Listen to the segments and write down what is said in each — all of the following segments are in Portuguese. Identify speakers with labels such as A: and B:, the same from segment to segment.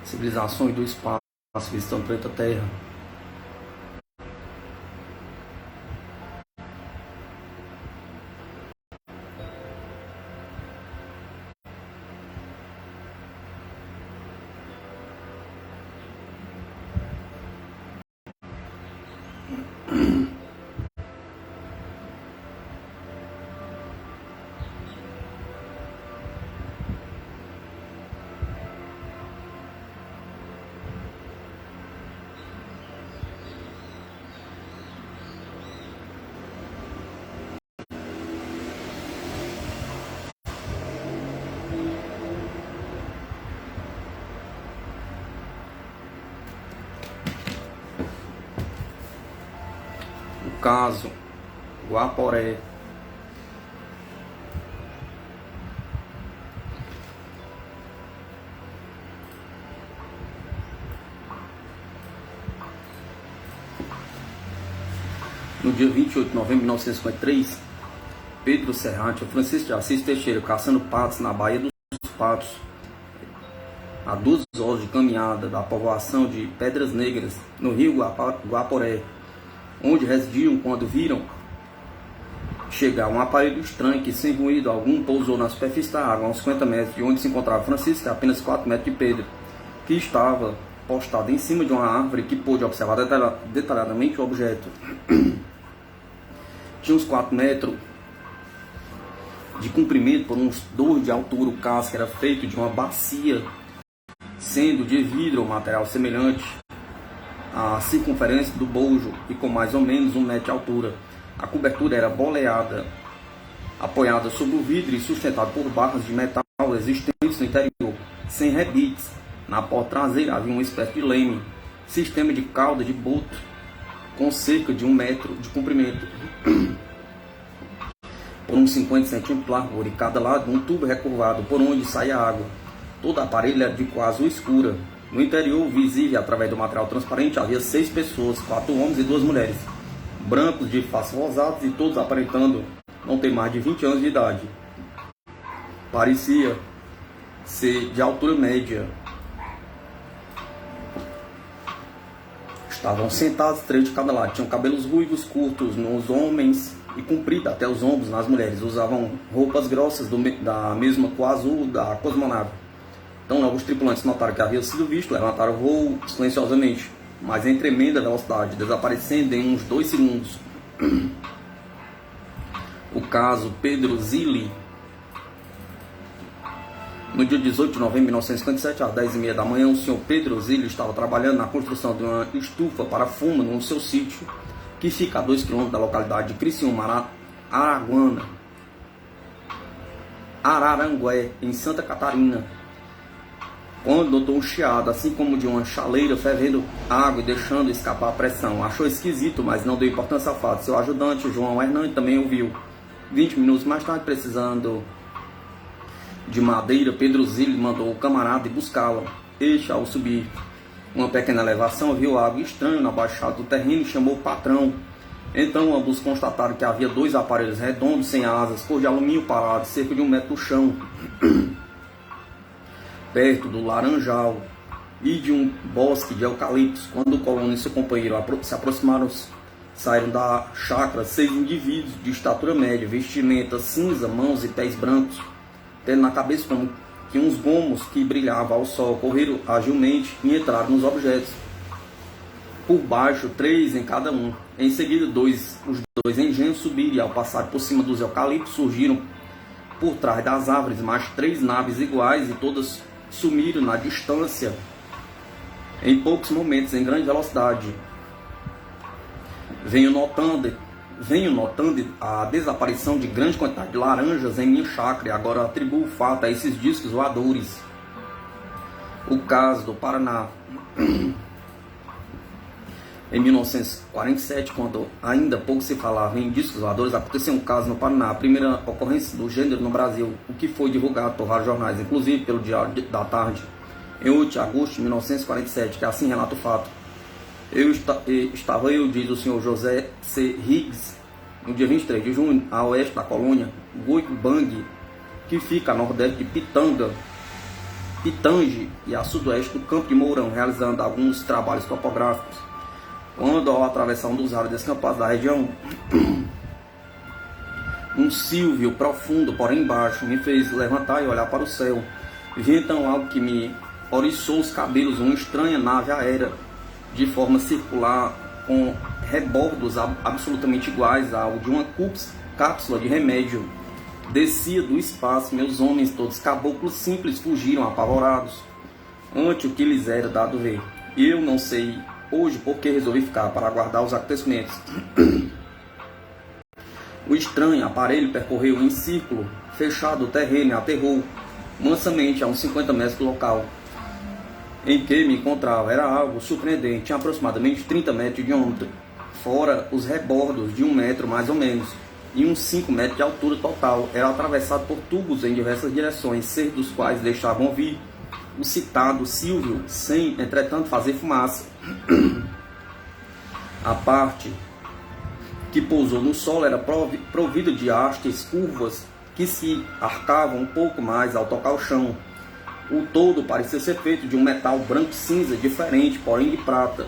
A: civilizações do espaço visitando o planeta Terra. O caso Guaporé. No dia 28 de novembro de 1953, Pedro Serrante e Francisco de Assis Teixeira caçando patos na Baía dos Patos, a 2 horas de caminhada da povoação de Pedras Negras, no rio Guaporé, onde residiam quando viram chegar um aparelho estranho que, sem ruído algum, pousou na superfície da água, a uns 50 metros de onde se encontrava Francisco, a apenas 4 metros de Pedro, que estava postado em cima de uma árvore que pôde observar detalhadamente o objeto. Tinha uns 4 metros de comprimento por uns 2 de altura. O casco era feito de uma bacia, sendo de vidro ou material semelhante à circunferência do bojo e com mais ou menos 1 metro de altura. A cobertura era boleada, apoiada sobre o vidro e sustentada por barras de metal existentes no interior, sem rebites. Na porta traseira havia uma espécie de leme, sistema de cauda de boto, com cerca de 1 metro de comprimento, por uns 50 centímetros de largura, e cada lado um tubo recurvado por onde saía água. Toda a aparelho era de cor azul escura. No interior, visível através do material transparente, havia 6 pessoas, 4 homens e 2 mulheres, brancos de faces rosadas e todos aparentando não ter mais de 20 anos de idade. Parecia ser de altura média. Estavam sentados 3 de cada lado. Tinham cabelos ruivos curtos nos homens e compridos até os ombros nas mulheres. Usavam roupas grossas da mesma cor azul da cosmonave. Então logo os tripulantes notaram que havia sido visto, levantaram o voo silenciosamente, mas em tremenda velocidade, desaparecendo em uns 2 segundos. O caso Pedro Zilli. No dia 18 de novembro de 1957, às 10h30 da manhã, o senhor Pedro Zilli estava trabalhando na construção de uma estufa para fumo no seu sítio, que fica a 2 km da localidade de Criciúma, Ararangué, em Santa Catarina, quando notou um chiado, assim como de uma chaleira fervendo água e deixando escapar a pressão. Achou esquisito, mas não deu importância ao fato. Seu ajudante, João Hernandes, também ouviu. 20 minutos mais tarde, precisando de madeira, Pedro Zilli mandou o camarada ir buscá-la. Este, ao subir uma pequena elevação, viu algo estranho na baixada do terreno e chamou o patrão. Então ambos constataram que havia 2 aparelhos redondos sem asas, cor de alumínio parados, cerca de 1 metro do chão, perto do laranjal e de um bosque de eucaliptos. Quando o colono e seu companheiro se aproximaram, saíram da chácara 6 indivíduos de estatura média, vestimenta cinza, mãos e pés brancos, tendo na cabeça como que uns gomos que brilhavam ao sol. Correram agilmente e entraram nos objetos. Por baixo, 3 em cada um. Em seguida, os dois engenhos subiram e, ao passar por cima dos eucaliptos, surgiram por trás das árvores mais 3 naves iguais e todas sumiram na distância em poucos momentos, em grande velocidade. Venho notando a desaparição de grande quantidade de laranjas em minha chácara e agora atribuo o fato a esses discos voadores. O caso do Paraná. Em 1947, quando ainda pouco se falava em discos voadores, aconteceu um caso no Paraná, a primeira ocorrência do gênero no Brasil, o que foi divulgado por vários jornais, inclusive pelo Diário da Tarde, em 8 de agosto de 1947, que assim relata o fato. Estava eu, diz o senhor José C. Higgs, no dia 23 de junho, a oeste da colônia Goiabang, que fica a nordeste de Pitanga, Pitange e a sudoeste do Campo de Mourão, realizando alguns trabalhos topográficos. Quando, ao atravessar um dos ares descampados da região, um silvio profundo, porém baixo, me fez levantar e olhar para o céu. Vi então algo que me oriçou os cabelos, uma estranha nave aérea, de forma circular, com rebordos absolutamente iguais ao de uma cápsula de remédio. Descia do espaço, meus homens, todos caboclos simples, fugiram apavorados ante o que lhes era dado ver. Eu não sei hoje por que resolvi ficar para aguardar os acontecimentos. O estranho aparelho percorreu em círculo fechado o terreno e aterrou mansamente a uns 50 metros do local em que me encontrava. Era algo surpreendente, tinha aproximadamente 30 metros de diâmetro, fora os rebordos de 1 metro mais ou menos, e uns 5 metros de altura total. Era atravessado por tubos em diversas direções, 6 dos quais deixavam ouvir o citado silvio, sem, entretanto, fazer fumaça. A parte que pousou no solo era provida de hastes curvas que se arcavam um pouco mais ao tocar o chão. O todo parecia ser feito de um metal branco-cinza diferente, porém de prata.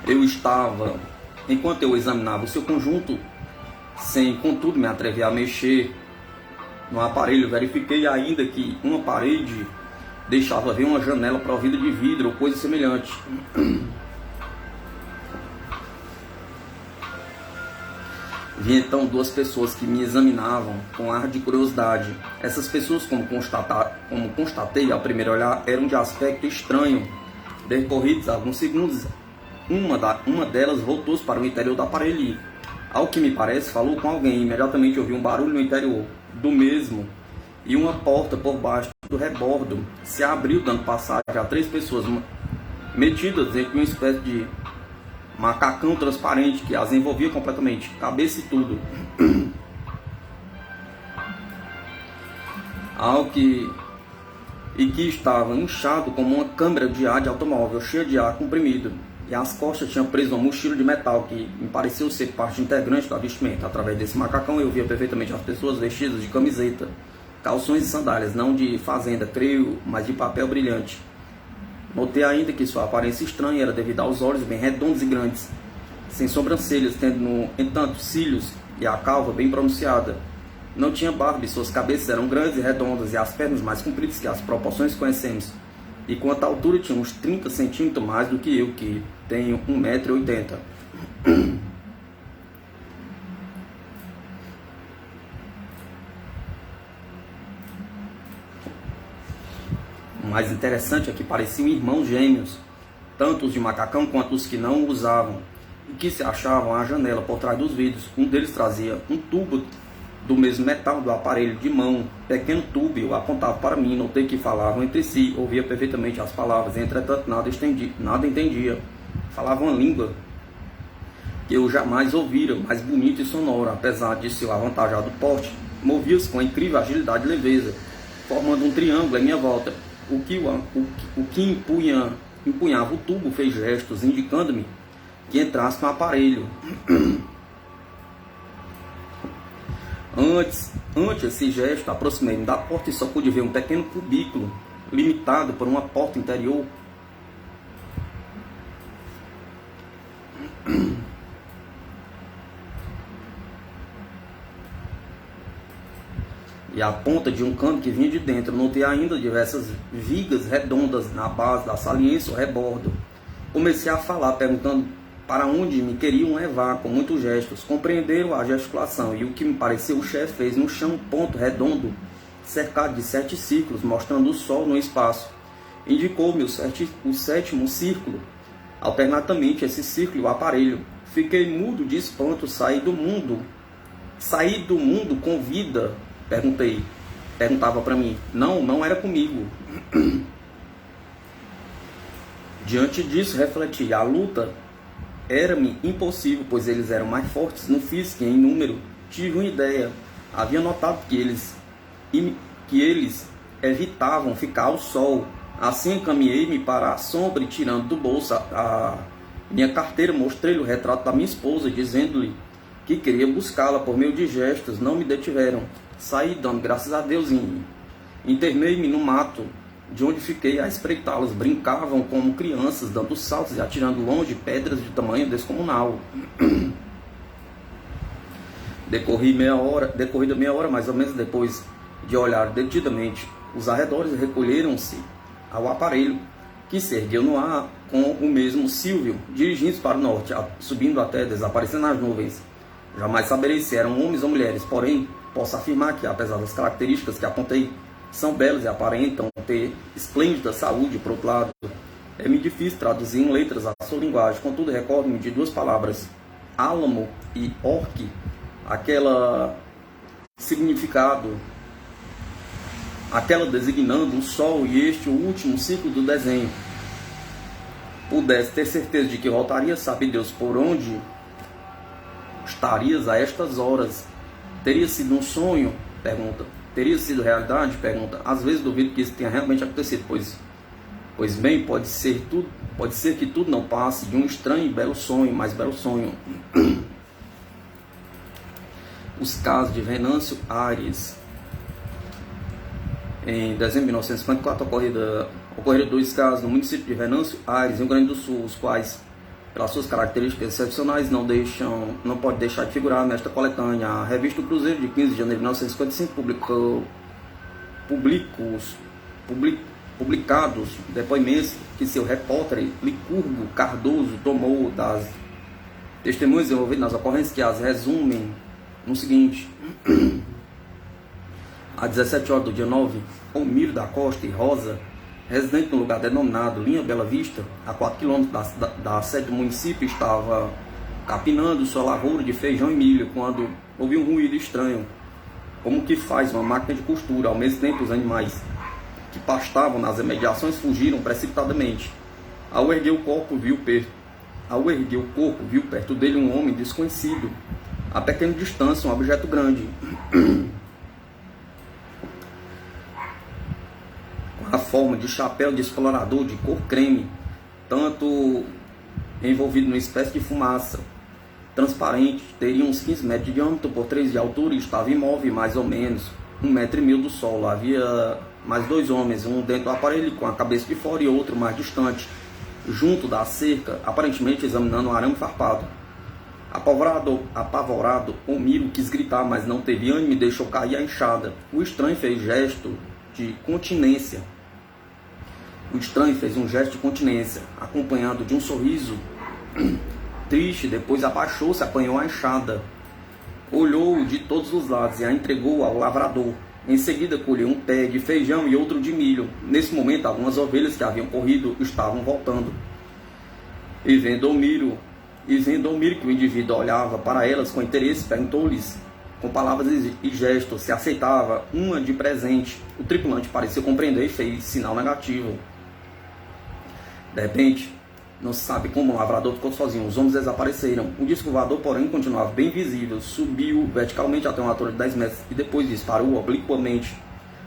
A: Eu estava, enquanto eu examinava o seu conjunto, sem contudo me atrever a mexer no aparelho, verifiquei ainda que uma parede deixava ver uma janela provida de vidro ou coisa semelhante. Vi então 2 pessoas que me examinavam com ar de curiosidade. Essas pessoas, como constatei ao primeiro olhar, eram de aspecto estranho. Decorridos alguns segundos, uma delas voltou-se para o interior do aparelho e, ao que me parece, falou com alguém. Imediatamente ouvi um barulho no interior do mesmo e uma porta por baixo do rebordo se abriu, dando passagem a 3 pessoas metidas dentro de uma espécie de macacão transparente que as envolvia completamente, cabeça e tudo. Que estava inchado como uma câmara de ar de automóvel, cheia de ar comprimido, e as costas tinham preso uma mochila de metal que me pareceu ser parte integrante da vestimenta. Através desse macacão eu via perfeitamente as pessoas vestidas de camiseta, calções e sandálias, não de fazenda, creio, mas de papel brilhante. Notei ainda que sua aparência estranha era devido aos olhos bem redondos e grandes, sem sobrancelhas, tendo, no entanto, cílios e a calva bem pronunciada. Não tinha barba e suas cabeças eram grandes e redondas e as pernas mais compridas que as proporções que conhecemos. E quanto à altura, tinha uns 30 centímetros mais do que eu, que tenho 1,80 m. O mais interessante é que pareciam irmãos gêmeos, tanto os de macacão quanto os que não o usavam, e que se achavam à janela por trás dos vidros. Um deles trazia um tubo do mesmo metal do aparelho de mão, pequeno tubo, e o apontava para mim. Notei que falavam entre si, ouvia perfeitamente as palavras, entretanto nada entendia. Falavam uma língua que eu jamais ouvira, mais bonita e sonora. Apesar de seu avantajado porte, movia-se com incrível agilidade e leveza, formando um triângulo em minha volta. O que empunhava o tubo fez gestos, indicando-me que entrasse no aparelho. Ante esse gesto, aproximei-me da porta e só pude ver um pequeno cubículo, limitado por uma porta interior. E a ponta de um cano que vinha de dentro. Notei ainda diversas vigas redondas na base da saliência ou rebordo. Comecei a falar, perguntando para onde me queriam levar, com muitos gestos. Compreenderam a gesticulação, e o que me pareceu o chefe fez no chão um ponto redondo, cercado de 7 círculos, mostrando o sol no espaço. Indicou-me o 7º círculo, alternadamente esse círculo e o aparelho. Fiquei mudo de espanto. Saí do mundo com vida? Perguntava para mim. Não era comigo. Diante disso, refleti. A luta era-me impossível, pois eles eram mais fortes no físico e em número. Tive uma ideia. Havia notado que eles evitavam ficar ao sol. Assim encaminhei-me para a sombra e, tirando do bolso a minha carteira, mostrei-lhe o retrato da minha esposa, dizendo-lhe que queria buscá-la. Por meio de gestos, não me detiveram. Saí dando graças a Deus e internei-me no mato, de onde fiquei a espreitá-los. Brincavam como crianças, dando saltos e atirando longe pedras de tamanho descomunal. Decorrida meia hora mais ou menos depois de olhar detidamente os arredores, recolheram-se ao aparelho, que se ergueu no ar com o mesmo Silvio, dirigindo para o norte, subindo até desaparecendo nas nuvens. Jamais saberei se eram homens ou mulheres, porém posso afirmar que, apesar das características que apontei, são belos e aparentam ter esplêndida saúde. Por outro lado, é-me difícil traduzir em letras a sua linguagem, contudo recordo-me de duas palavras, álamo e orque, aquela designando o sol e este o último ciclo do desenho. Pudesse ter certeza de que voltaria, sabe Deus por onde estarias a estas horas. Teria sido um sonho? Pergunta. Teria sido realidade? Pergunta. Às vezes duvido que isso tenha realmente acontecido, pois bem, pode ser que tudo não passe de um estranho e belo sonho, mais belo sonho. Os casos de Venâncio Aires. Em dezembro de 1954, ocorreram 2 casos no município de Venâncio Aires, Rio Grande do Sul, os quais, pelas suas características excepcionais, não pode deixar de figurar nesta coletânea. A revista O Cruzeiro, de 15 de janeiro de 1955, publicados depoimentos que seu repórter Licurgo Cardoso tomou das testemunhas envolvidas nas ocorrências, que as resumem no seguinte: às 17 horas do dia 9, Omiro da Costa e Rosa, residente no lugar denominado Linha Bela Vista, a 4 km da sede do município, estava capinando sua lavoura de feijão e milho, quando ouviu um ruído estranho, como que faz uma máquina de costura. Ao mesmo tempo, os animais que pastavam nas imediações fugiram precipitadamente. Ao erguer o corpo, viu perto dele um homem desconhecido, a pequena distância, um objeto grande, com a forma de chapéu de explorador de cor creme, tanto envolvido numa espécie de fumaça transparente. Teria uns 15 metros de diâmetro por 3 de altura e estava imóvel, mais ou menos 1,5 metros do solo. Havia mais 2 homens, um dentro do aparelho com a cabeça de fora e outro mais distante, junto da cerca, aparentemente examinando um arame farpado. Apavorado, Omiro quis gritar, mas não teve ânimo e deixou cair a enxada. O estranho fez um gesto de continência, acompanhado de um sorriso triste. Depois abaixou-se, apanhou a enxada, olhou de todos os lados e a entregou ao lavrador. Em seguida colheu um pé de feijão e outro de milho. Nesse momento, algumas ovelhas que haviam corrido estavam voltando. E vendo Omiro que o indivíduo olhava para elas com interesse, perguntou-lhes com palavras e gestos se aceitava uma de presente. O tripulante pareceu compreender e fez sinal negativo. De repente, não se sabe como, o lavrador ficou sozinho. Os homens desapareceram. O disco voador, porém, continuava bem visível. Subiu verticalmente até uma altura de 10 metros e depois disparou obliquamente,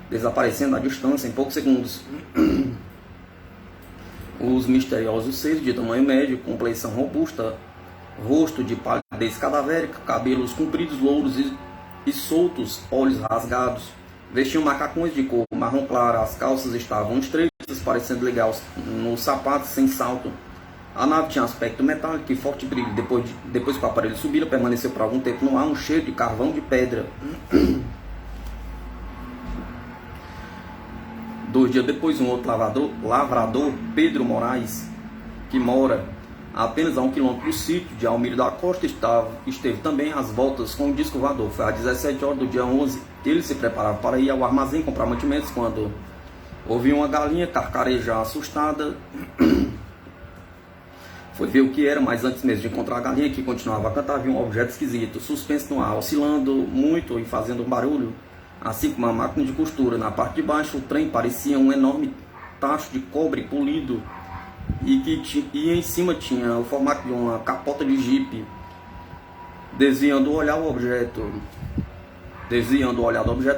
A: desaparecendo à distância em poucos segundos. Os misteriosos seres de tamanho médio, compleição robusta, rosto de palidez cadavérica, cabelos compridos, louros e soltos, olhos rasgados, vestiam macacões de cor marrom clara. As calças estavam estreitas, parecendo ligar nos sapatos sem salto. A nave tinha aspecto metálico e forte brilho. Depois que o aparelho subira, permaneceu por algum tempo no ar um cheiro de carvão de pedra. 2 dias depois, um outro lavrador, Pedro Moraes, que mora apenas a 1 quilômetro do sítio de Almiro da Costa, esteve também às voltas com o disco voador. Foi às 17 horas do dia 11 que ele se preparava para ir ao armazém comprar mantimentos, quando ouviu uma galinha carcarejar assustada. Foi ver o que era, mas antes mesmo de encontrar a galinha, que continuava a cantar, viu um objeto esquisito, suspenso no ar, oscilando muito e fazendo um barulho, assim como uma máquina de costura. Na parte de baixo, o trem parecia um enorme tacho de cobre polido e em cima tinha o formato de uma capota de jipe. Desviando o olhar do objeto,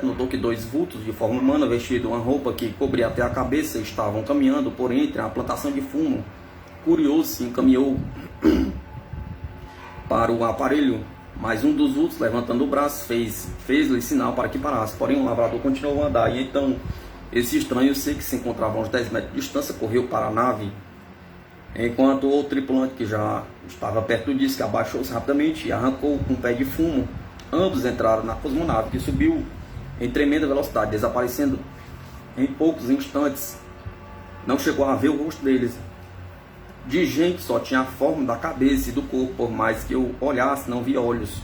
A: notou que 2 vultos de forma humana, vestidos uma roupa que cobria até a cabeça, estavam caminhando por entre a plantação de fumo. Curioso, se encaminhou para o aparelho Mas um dos outros, levantando o braço, fez-lhe sinal para que parasse. Porém, o lavrador continuou a andar. E então, esse estranho, sei que se encontrava a uns 10 metros de distância, correu para a nave, enquanto o outro tripulante, que já estava perto do disco, abaixou-se rapidamente e arrancou um pé de fumo. Ambos entraram na cosmonave, que subiu em tremenda velocidade, desaparecendo em poucos instantes. Não chegou a ver o rosto deles. De gente só tinha a forma da cabeça e do corpo. Por mais que eu olhasse, não via olhos,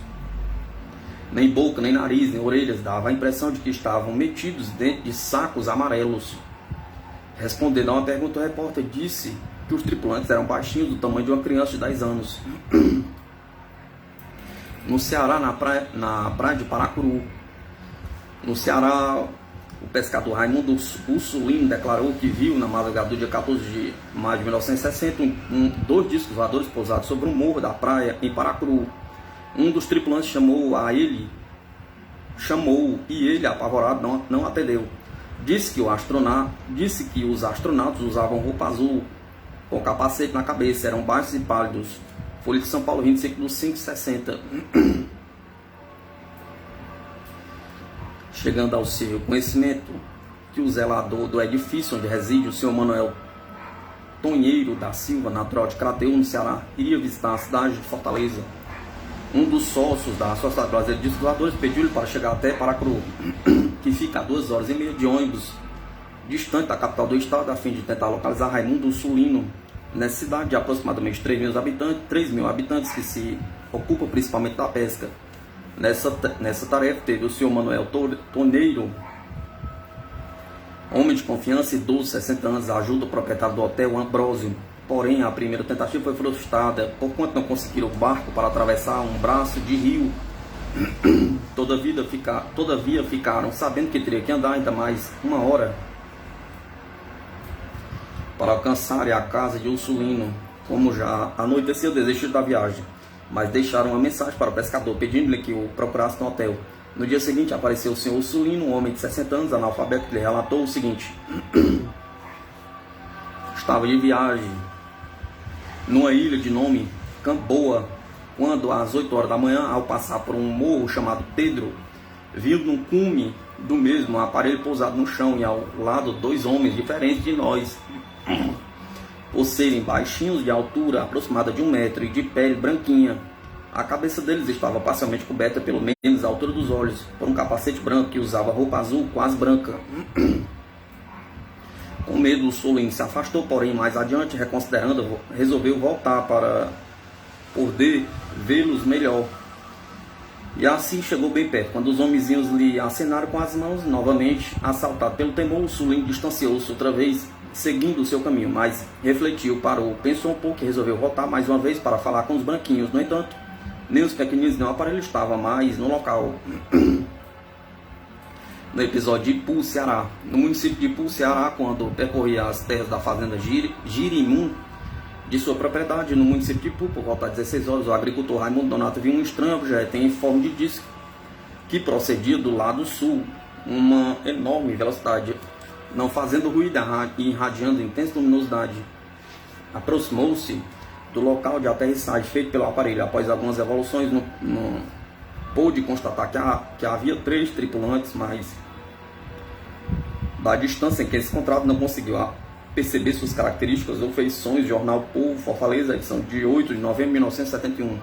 A: nem boca, nem nariz, nem orelhas. Dava a impressão de que estavam metidos dentro de sacos amarelos. Respondendo a uma pergunta, o repórter disse que os tripulantes eram baixinhos, do tamanho de uma criança de 10 anos. No Ceará, na praia de Paracuru. No Ceará, o pescador Raimundo Ursulino declarou que viu na madrugada do dia 14 de maio de 1960 dois discos voadores pousados sobre um morro da praia em Paracuru. Um dos tripulantes chamou e ele, apavorado, não atendeu. Disse que os astronautas usavam roupa azul com capacete na cabeça, eram baixos e pálidos. Folha de São Paulo, 25 de 5/60. Chegando ao seu conhecimento que o zelador do edifício onde reside o senhor Manuel Tonheiro da Silva, natural de Crateús, no Ceará, iria visitar a cidade de Fortaleza. Um dos sócios da Sociedade Brasileira de Discos pediu-lhe para chegar até Paracuru, que fica a 2h30 de ônibus distante da capital do estado, a fim de tentar localizar Raimundo Ursulino. Nessa cidade de aproximadamente 3 mil habitantes que se ocupam principalmente da pesca. Nessa tarefa teve o senhor Manuel Tonheiro, homem de confiança, idoso, 60 anos, ajuda o proprietário do hotel Ambrósio. Porém, a primeira tentativa foi frustrada, porquanto não conseguiram o barco para atravessar um braço de rio. Todavia ficaram sabendo que teria que andar ainda mais 1 hora para alcançar a casa de Ursulino. Como já anoiteceu, desistiram da viagem, mas deixaram uma mensagem para o pescador, pedindo-lhe que o procurasse no hotel. No dia seguinte apareceu o senhor Ursulino, um homem de 60 anos, analfabeto, que lhe relatou o seguinte: estava de viagem numa ilha de nome Camboa, quando às 8 horas da manhã, ao passar por um morro chamado Pedro, viu no cume do mesmo um aparelho pousado no chão, e ao lado 2 homens diferentes de nós, por serem baixinhos, de altura aproximada de 1 metro e de pele branquinha. A cabeça deles estava parcialmente coberta, pelo menos à altura dos olhos, por um capacete branco, que usava roupa azul quase branca. Com medo, o Ursulino se afastou, porém mais adiante, reconsiderando, resolveu voltar para poder vê-los melhor. E assim chegou bem perto. Quando os homenzinhos lhe acenaram com as mãos, novamente assaltado pelo temor, o Ursulino distanciou-se outra vez, seguindo o seu caminho, mas refletiu, parou, pensou um pouco e resolveu voltar mais uma vez para falar com os branquinhos. No entanto, nem os pequeninos nem o aparelho estavam mais no local. No episódio de Ipu, Ceará. No município de Ipu, Ceará, quando percorria as terras da fazenda Girimum, de sua propriedade, no município de Ipu, por volta de 16 horas, o agricultor Raimundo Donato viu um estranho objeto em forma de disco, que procedia do lado sul, uma enorme velocidade, não fazendo ruído e irradiando intensa luminosidade. Aproximou-se do local de aterrissagem feito pelo aparelho. Após algumas evoluções, pôde constatar que havia 3 tripulantes, mas da distância em que eles se encontravam não conseguiu perceber suas características ou feições. Jornal Povo, Fortaleza, edição de 8 de novembro de 1971.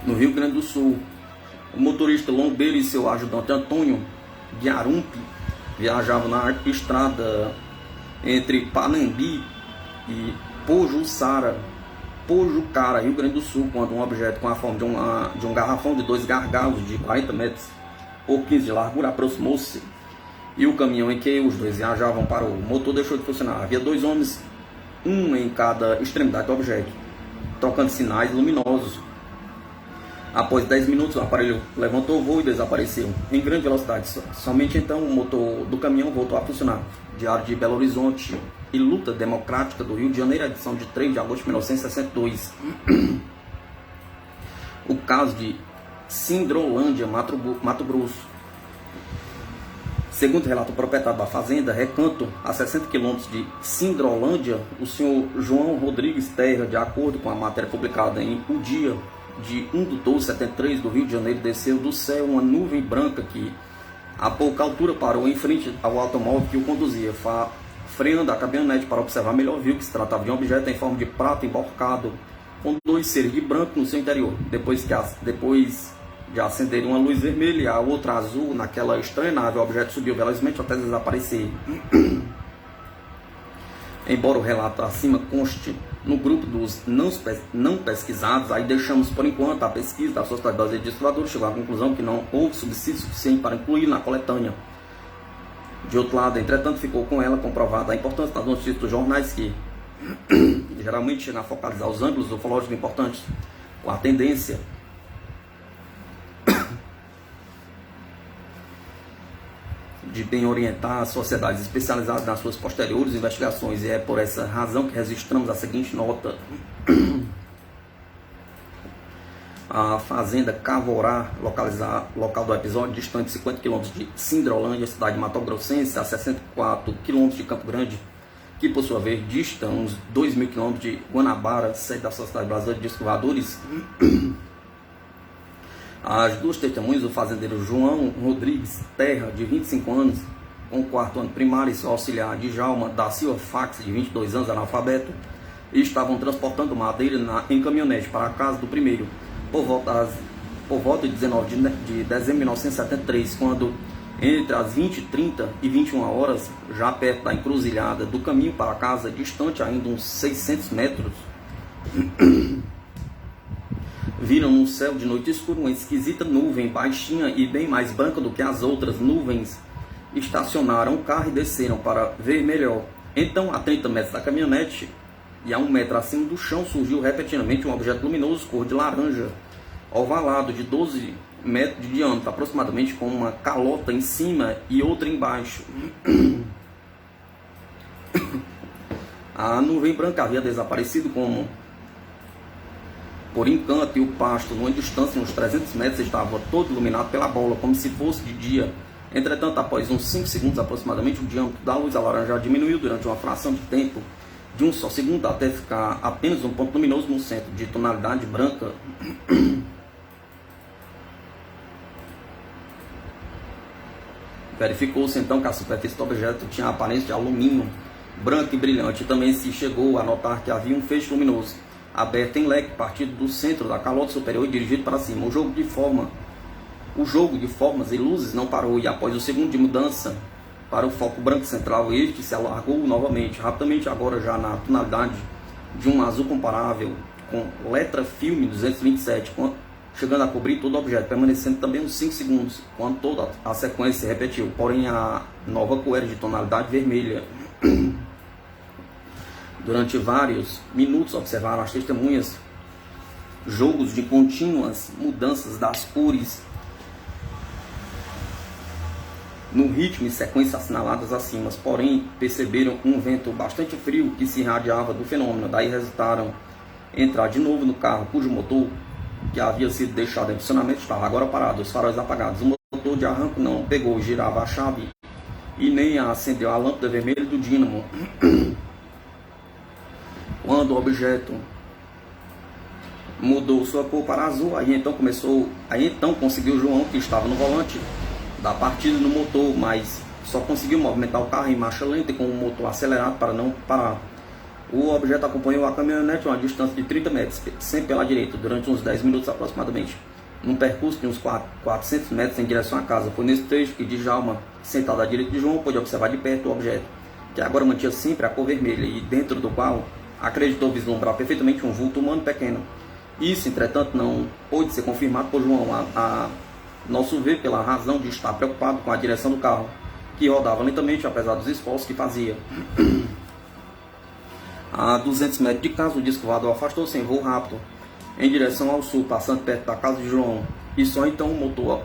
A: No Rio Grande do Sul, o motorista Lombeiro e seu ajudante Antônio Guiarumpi viajavam na estrada entre Panambi e Pojucara, Rio Grande do Sul, quando um objeto com a forma de um garrafão de 2 gargalos de 40 metros por 15 de largura aproximou-se, e o caminhão em que os 2 viajavam parou. O motor deixou de funcionar. Havia 2 homens, um em cada extremidade do objeto, trocando sinais luminosos. Após 10 minutos, o aparelho levantou o voo e desapareceu em grande velocidade. Somente então o motor do caminhão voltou a funcionar. Diário de Belo Horizonte e Luta Democrática do Rio de Janeiro, edição de 3 de agosto de 1962. O caso de Sindrolândia, Mato Grosso. Segundo relata o proprietário da fazenda, Recanto, a 60 quilômetros de Sindrolândia, o senhor João Rodrigues Terra, de acordo com a matéria publicada em O Dia, de 1/12/73 do Rio de Janeiro, desceu do céu uma nuvem branca que, a pouca altura, parou em frente ao automóvel que o conduzia. Freando a caminhonete para observar melhor, viu que se tratava de um objeto em forma de prato emborcado, com 2 seres de branco no seu interior. Depois de acender uma luz vermelha e a outra azul naquela estranha nave, o objeto subiu velozmente até desaparecer. Embora o relato acima conste no grupo dos não pesquisados, aí deixamos por enquanto a pesquisa da Sociedade Brasileira de Descobridores, chegou à conclusão que não houve subsídio suficiente para incluir na coletânea. De outro lado, entretanto, ficou com ela comprovada a importância das notícias dos jornais que geralmente chegam a focalizar os ângulos ufológicos importantes, com a tendência de bem orientar as sociedades especializadas nas suas posteriores investigações, e é por essa razão que registramos a seguinte nota. A fazenda Cavorá, local do episódio, distante 50 km de Sindrolândia, cidade de Mato Grossense, a 64 km de Campo Grande, que por sua vez dista uns 2.000 km de Guanabara, sede da Sociedade Brasileira de Descobridores. As duas testemunhas, o fazendeiro João Rodrigues Terra, de 25 anos, com o 4º ano primário, e seu auxiliar Djalma da Silva Fax, de 22 anos, analfabeto, estavam transportando madeira em caminhonete para a casa do primeiro, por volta de 19 de dezembro de 1973, quando, entre as 20h30 e 21 horas, já perto da encruzilhada do caminho para a casa, distante ainda uns 600 metros, viram no céu de noite escura uma esquisita nuvem, baixinha e bem mais branca do que as outras nuvens. Estacionaram o carro e desceram para ver melhor. Então, a 30 metros da caminhonete e a 1 metro acima do chão, surgiu repentinamente um objeto luminoso cor de laranja, ovalado, de 12 metros de diâmetro, aproximadamente, com uma calota em cima e outra embaixo. A nuvem branca havia desaparecido como por encanto, e o pasto, numa distância de uns 300 metros, estava todo iluminado pela bola, como se fosse de dia. Entretanto, após uns 5 segundos aproximadamente, o diâmetro da luz alaranjada diminuiu durante uma fração de tempo, de um só segundo, até ficar apenas um ponto luminoso no centro, de tonalidade branca. Verificou-se então que a superfície do objeto tinha a aparência de alumínio branco e brilhante. Também se chegou a notar que havia um feixe luminoso aberto em leque, partido do centro da calota superior e dirigido para cima. O jogo de formas e luzes não parou, e após o segundo de mudança para o foco branco central, este se alargou novamente, rapidamente, agora já na tonalidade de um azul comparável, com letra filme 227, chegando a cobrir todo o objeto, permanecendo também uns 5 segundos, quando toda a sequência se repetiu. Porém, a nova cor era de tonalidade vermelha. Durante vários minutos observaram as testemunhas jogos de contínuas mudanças das cores no ritmo e sequência assinaladas acima, porém perceberam um vento bastante frio que se irradiava do fenômeno. Daí resultaram entrar de novo no carro, cujo motor, que havia sido deixado em funcionamento, estava agora parado, os faróis apagados. O motor de arranco não pegou, girava a chave e nem acendeu a lâmpada vermelha do dínamo. Quando o objeto mudou sua cor para azul, aí então conseguiu João, que estava no volante, dar partida no motor, mas só conseguiu movimentar o carro em marcha lenta e com o motor acelerado para não parar. O objeto acompanhou a caminhonete a uma distância de 30 metros, sempre pela direita, durante uns 10 minutos aproximadamente, num percurso de uns 400 metros em direção à casa. Foi nesse trecho que Djalma, sentado à direita de João, pôde observar de perto o objeto, que agora mantinha sempre a cor vermelha, e dentro do qual acreditou vislumbrar perfeitamente um vulto humano pequeno. Isso, entretanto, não pôde ser confirmado por João, a nosso ver, pela razão de estar preocupado com a direção do carro, que rodava lentamente apesar dos esforços que fazia. A 200 metros de casa, o disco voador afastou-se em voo rápido em direção ao sul, passando perto da casa de João, e só então o motor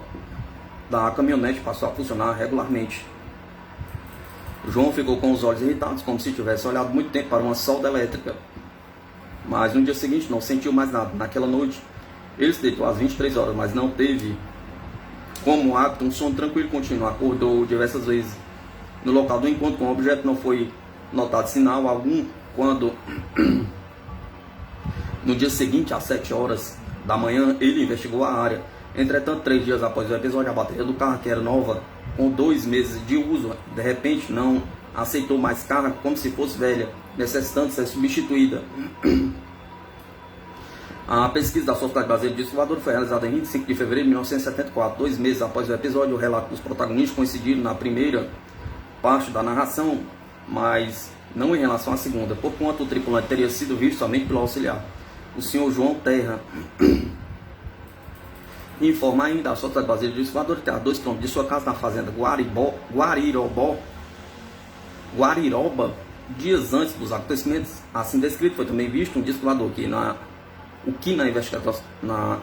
A: da caminhonete passou a funcionar regularmente. João ficou com os olhos irritados, como se tivesse olhado muito tempo para uma solda elétrica. Mas no dia seguinte não sentiu mais nada. Naquela noite, ele se deitou às 23 horas, mas não teve como hábito um sono tranquilo e contínuo. Acordou diversas vezes no local do encontro com o objeto, não foi notado sinal algum. Quando no dia seguinte, às 7 horas da manhã, ele investigou a área. Entretanto, 3 dias após o episódio, a bateria do carro, que era nova, com 2 meses de uso, de repente não aceitou mais carga, como se fosse velha, necessitando ser substituída. A pesquisa da Sociedade Brasileira de Disco Voador foi realizada em 25 de fevereiro de 1974. 2 meses após o episódio, o relato dos protagonistas coincidiram na primeira parte da narração, mas não em relação à segunda, porquanto o tripulante teria sido visto somente pelo auxiliar, o senhor João Terra. Informa ainda a Sociedade Brasileira de Disco Voador que a 2 km de sua casa na fazenda Guariroba, dias antes dos acontecimentos assim descritos, foi também visto um disco voador que na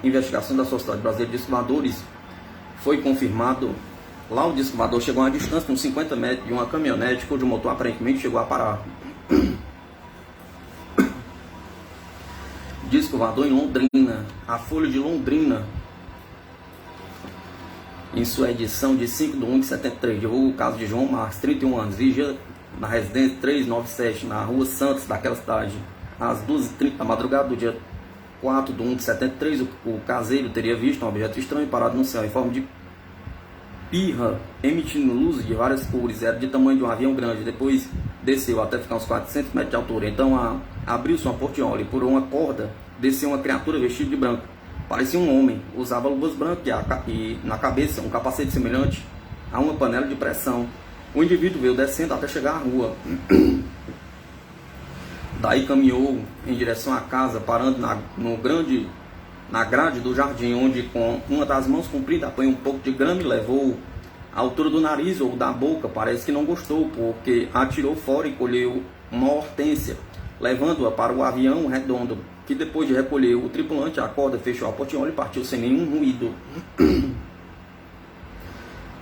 A: investigação da Sociedade Brasileira de Disco Voadores foi confirmado. Lá o disco voador chegou a uma distância de uns 50 metros de uma caminhonete cujo motor aparentemente chegou a parar. Disco voador em Londrina. A Folha de Londrina, em sua edição de 5 de 1 de 73, divulga o caso de João Marques, 31 anos, vigia na residência 397, na rua Santos, daquela cidade. Às 12h30 da madrugada do dia 4 de 1 de 73, o caseiro teria visto um objeto estranho parado no céu, em forma de pirra, emitindo luzes de várias cores. Era de tamanho de um avião grande. Depois desceu até ficar uns 400 metros de altura. Então abriu-se uma portinhola e por uma corda desceu uma criatura vestida de branco. Parecia um homem, usava luvas brancas e na cabeça um capacete semelhante a uma panela de pressão. O indivíduo veio descendo até chegar à rua. Daí caminhou em direção à casa, parando na grade do jardim, onde com uma das mãos comprida apanhou um pouco de grama e levou à altura do nariz ou da boca. Parece que não gostou, porque atirou fora e colheu uma hortênsia, levando-a para o avião redondo, que depois de recolher o tripulante, a corda fechou a portinhola e partiu sem nenhum ruído.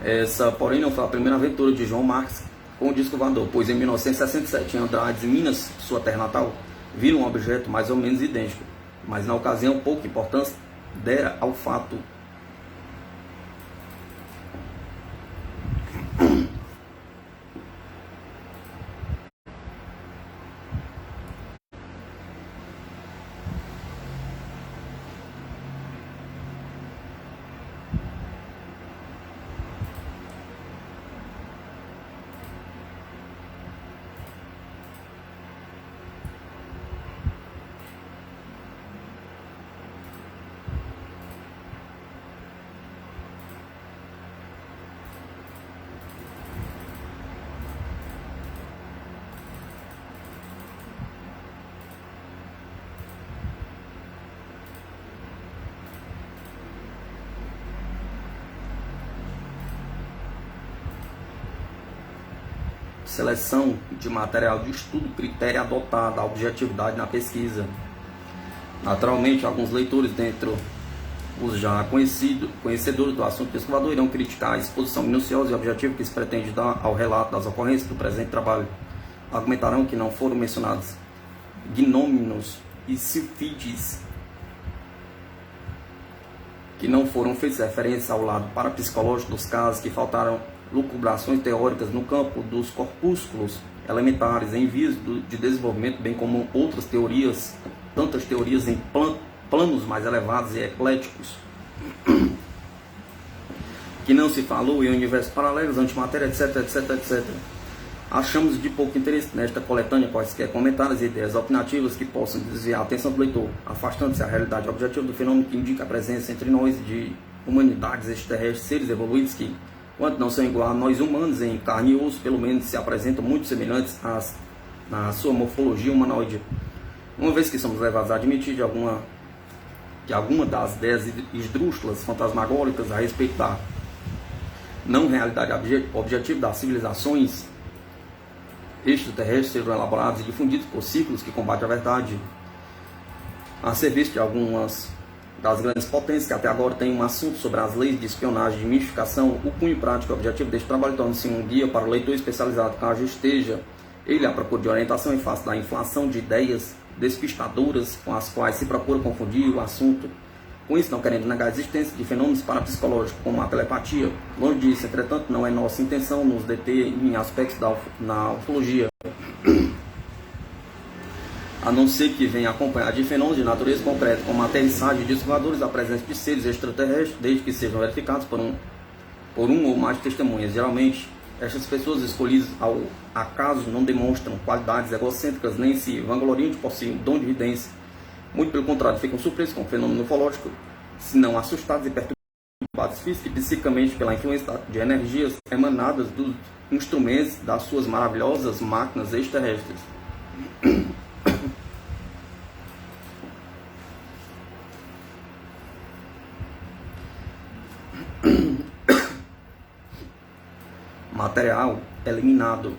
A: Essa, porém, não foi a primeira aventura de João Marques com o disco voador, pois em 1967, em Andrade, Minas, sua terra natal, viram um objeto mais ou menos idêntico, mas na ocasião pouca importância dera ao fato. Seleção de material de estudo, critério adotado, a objetividade na pesquisa. Naturalmente, alguns leitores, dentre os já conhecedores do assunto disco voador, irão criticar a exposição minuciosa e objetiva que se pretende dar ao relato das ocorrências do presente trabalho. Argumentarão que não foram mencionados gnômenos e sílfides, que não foram feitas referência ao lado parapsicológico dos casos, que faltaram lucubrações teóricas no campo dos corpúsculos elementares em vias de desenvolvimento, bem como outras teorias, tantas teorias em planos mais elevados e ecléticos, que não se falou em universos paralelos, antimatéria, etc, etc, etc. Achamos de pouco interesse nesta coletânea quaisquer comentários e ideias opinativas que possam desviar a atenção do leitor, afastando-se da realidade objetiva do fenômeno que indica a presença entre nós de humanidades extraterrestres, seres evoluídos que, quando não são iguais a nós humanos em carne e osso, pelo menos se apresentam muito semelhantes na sua morfologia humanoide. Uma vez que somos levados a admitir que alguma das ideias esdrúxulas, fantasmagóricas a respeito da não realidade objetiva das civilizações extraterrestres sejam elaborados e difundidos por círculos que combatem a verdade, a serviço de algumas das grandes potências que até agora têm um assunto sobre as leis de espionagem e de mistificação, o cunho prático e objetivo deste trabalho torna-se um guia para o leitor especializado, caso esteja ele à procura de orientação em face da inflação de ideias despistadoras com as quais se procura confundir o assunto. Com isso, não querendo negar a existência de fenômenos parapsicológicos como a telepatia. Longe disso, entretanto, não é nossa intenção nos deter em aspectos na ufologia. a não ser que venha acompanhado de fenômenos de natureza concreta, como a aterrissagem de discos voadores, a presença de seres extraterrestres, desde que sejam verificados por um ou mais testemunhas. Geralmente, estas pessoas escolhidas ao acaso não demonstram qualidades egocêntricas, nem se vangloriam de possuir dom de vidência. Muito pelo contrário, ficam surpresos com o fenômeno ufológico, se não assustados e perturbados física e psicicamente pela influência de energias emanadas dos instrumentos das suas maravilhosas máquinas extraterrestres. Material eliminado.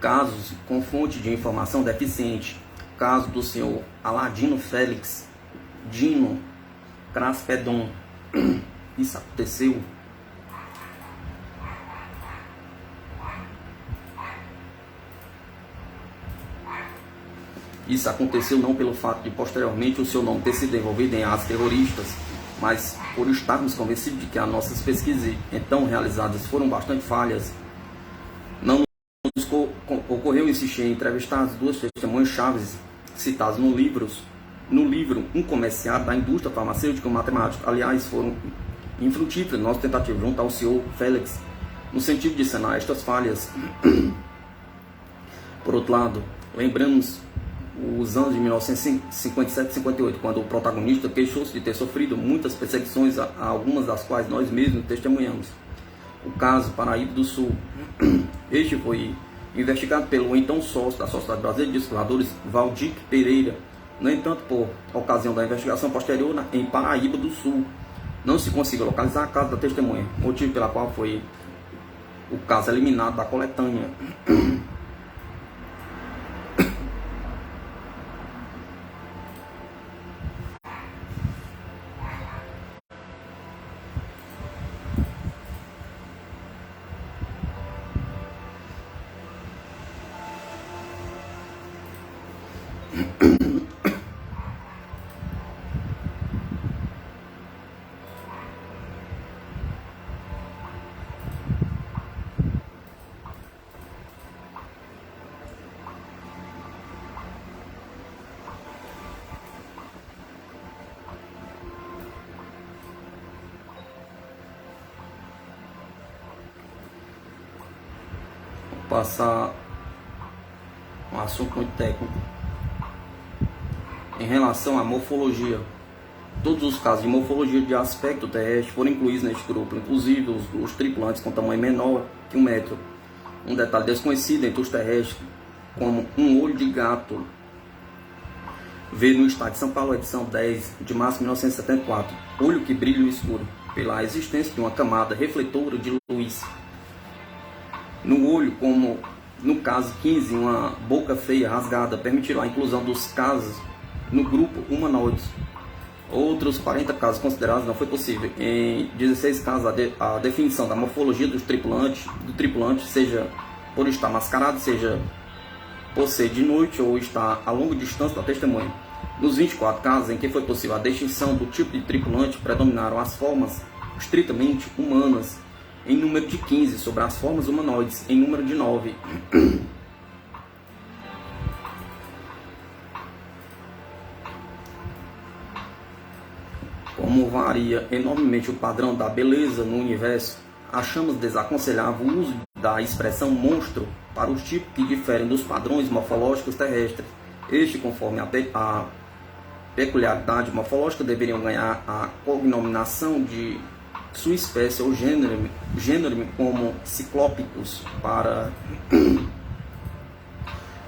A: Casos com fonte de informação deficiente. Caso do senhor Aladino Félix Dino Craspedon. Isso aconteceu não pelo fato de posteriormente o seu nome ter sido envolvido em atos terroristas, mas por estarmos convencidos de que as nossas pesquisas então realizadas foram bastante falhas. Não nos ocorreu insistir em entrevistar as duas testemunhas chaves citadas no livro Um Comerciário da Indústria Farmacêutica e Matemática. Aliás, foram infrutíferas nossa tentativa de juntar o senhor Félix no sentido de sanar estas falhas. Por outro lado, lembramos os anos de 1957 e 58, quando o protagonista queixou-se de ter sofrido muitas perseguições, a algumas das quais nós mesmos testemunhamos. O caso Paraíba do Sul. Este foi investigado pelo então sócio da Sociedade Brasileira de Discos Valdir Pereira. No entanto, por ocasião da investigação posterior em Paraíba do Sul, não se conseguiu localizar a casa da testemunha, motivo pela qual foi o caso eliminado da coletânea. Passar um assunto muito técnico em relação à morfologia. Todos os casos de morfologia de aspecto terrestre foram incluídos neste grupo, inclusive os tripulantes com tamanho menor que 1 metro. Um detalhe desconhecido entre os terrestres, como um olho de gato, veio no estado de São Paulo, edição 10 de março de 1974, olho que brilha no escuro, pela existência de uma camada refletora de luz no olho, como no caso 15, uma boca feia rasgada, permitirá a inclusão dos casos no grupo humanoides. Outros 40 casos considerados não foi possível. Em 16 casos, a definição da morfologia do tripulante, seja por estar mascarado, seja por ser de noite ou estar a longa distância da testemunha. Nos 24 casos em que foi possível a distinção do tipo de tripulante, predominaram as formas estritamente humanas, em número de 15, sobre as formas humanoides, em número de 9. Como varia enormemente o padrão da beleza no universo, achamos desaconselhável o uso da expressão monstro para os tipos que diferem dos padrões morfológicos terrestres. Este, conforme a peculiaridade morfológica, deveriam ganhar a cognominação de sua espécie ou gênero como ciclópicos para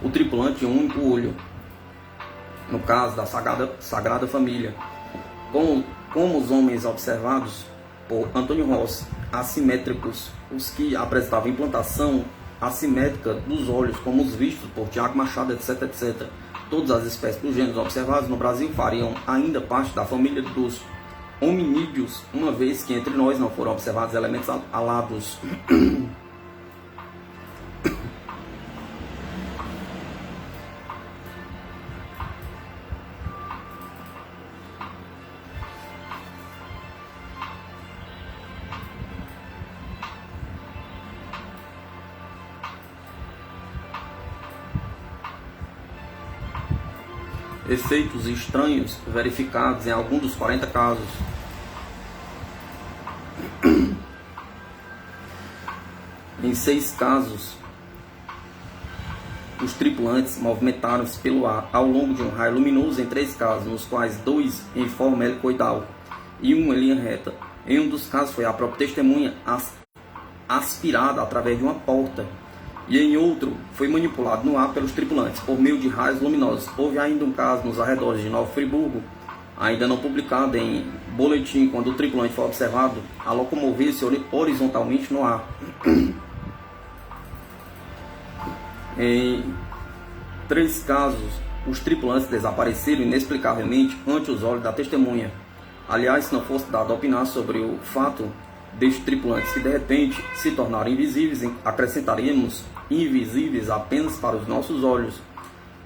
A: o tripulante de um único olho, no caso da Sagrada Família. Como os homens observados por Antônio Rossi, assimétricos, os que apresentavam implantação assimétrica dos olhos, como os vistos por Tiago Machado, etc, etc. Todas as espécies dos gêneros observados no Brasil fariam ainda parte da família dos hominídeos, uma vez que entre nós não foram observados elementos alados. efeitos estranhos verificados em algum dos 40 casos. Em 6 casos, os tripulantes movimentaram-se pelo ar ao longo de um raio luminoso. Em 3 casos, nos quais 2 em forma helicoidal e 1 em linha reta. Em um dos casos foi a própria testemunha aspirada através de uma porta, e em outro foi manipulado no ar pelos tripulantes por meio de raios luminosos. Houve ainda um caso nos arredores de Nova Friburgo, ainda não publicado em boletim, quando o tripulante foi observado a locomover-se horizontalmente no ar. Em 3 casos, os tripulantes desapareceram inexplicavelmente ante os olhos da testemunha. Aliás, se não fosse dado a opinar sobre o fato destes tripulantes que de repente se tornaram invisíveis, acrescentaríamos invisíveis apenas para os nossos olhos.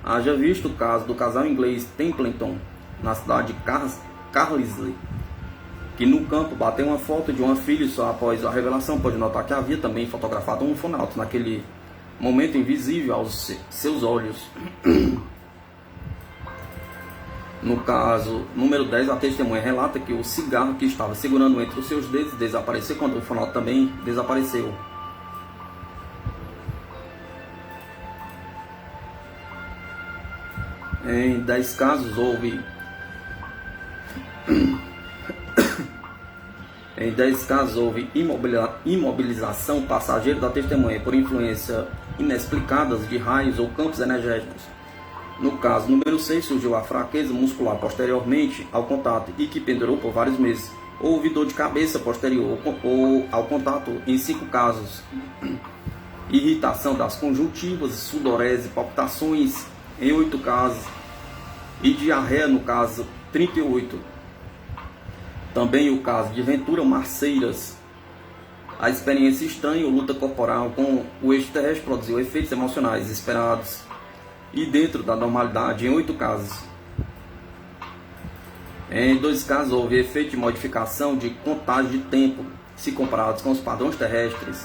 A: Haja visto o caso do casal inglês Templeton, na cidade de Carlisle, que no campo bateu uma foto de uma filha e só após a revelação pôde notar que havia também fotografado um ufonauta naquele momento invisível aos seus olhos. No caso número 10, a testemunha relata que o cigarro que estava segurando entre os seus dedos desapareceu quando o ufonauta também desapareceu. Em 10 casos houve imobilização passageira da testemunha por influência inexplicadas de raios ou campos energéticos. No caso número 6, surgiu a fraqueza muscular posteriormente ao contato e que pendurou por vários meses. Houve dor de cabeça posterior ao contato em 5 casos. Irritação das conjuntivas, sudorese, palpitações em 8 casos. E diarreia no caso 38. Também o caso de Ventura Marceiras. A experiência estranha ou luta corporal com o extraterrestre produziu efeitos emocionais esperados e dentro da normalidade em 8 casos. Em 2 casos houve efeito de modificação de contagem de tempo, se comparados com os padrões terrestres.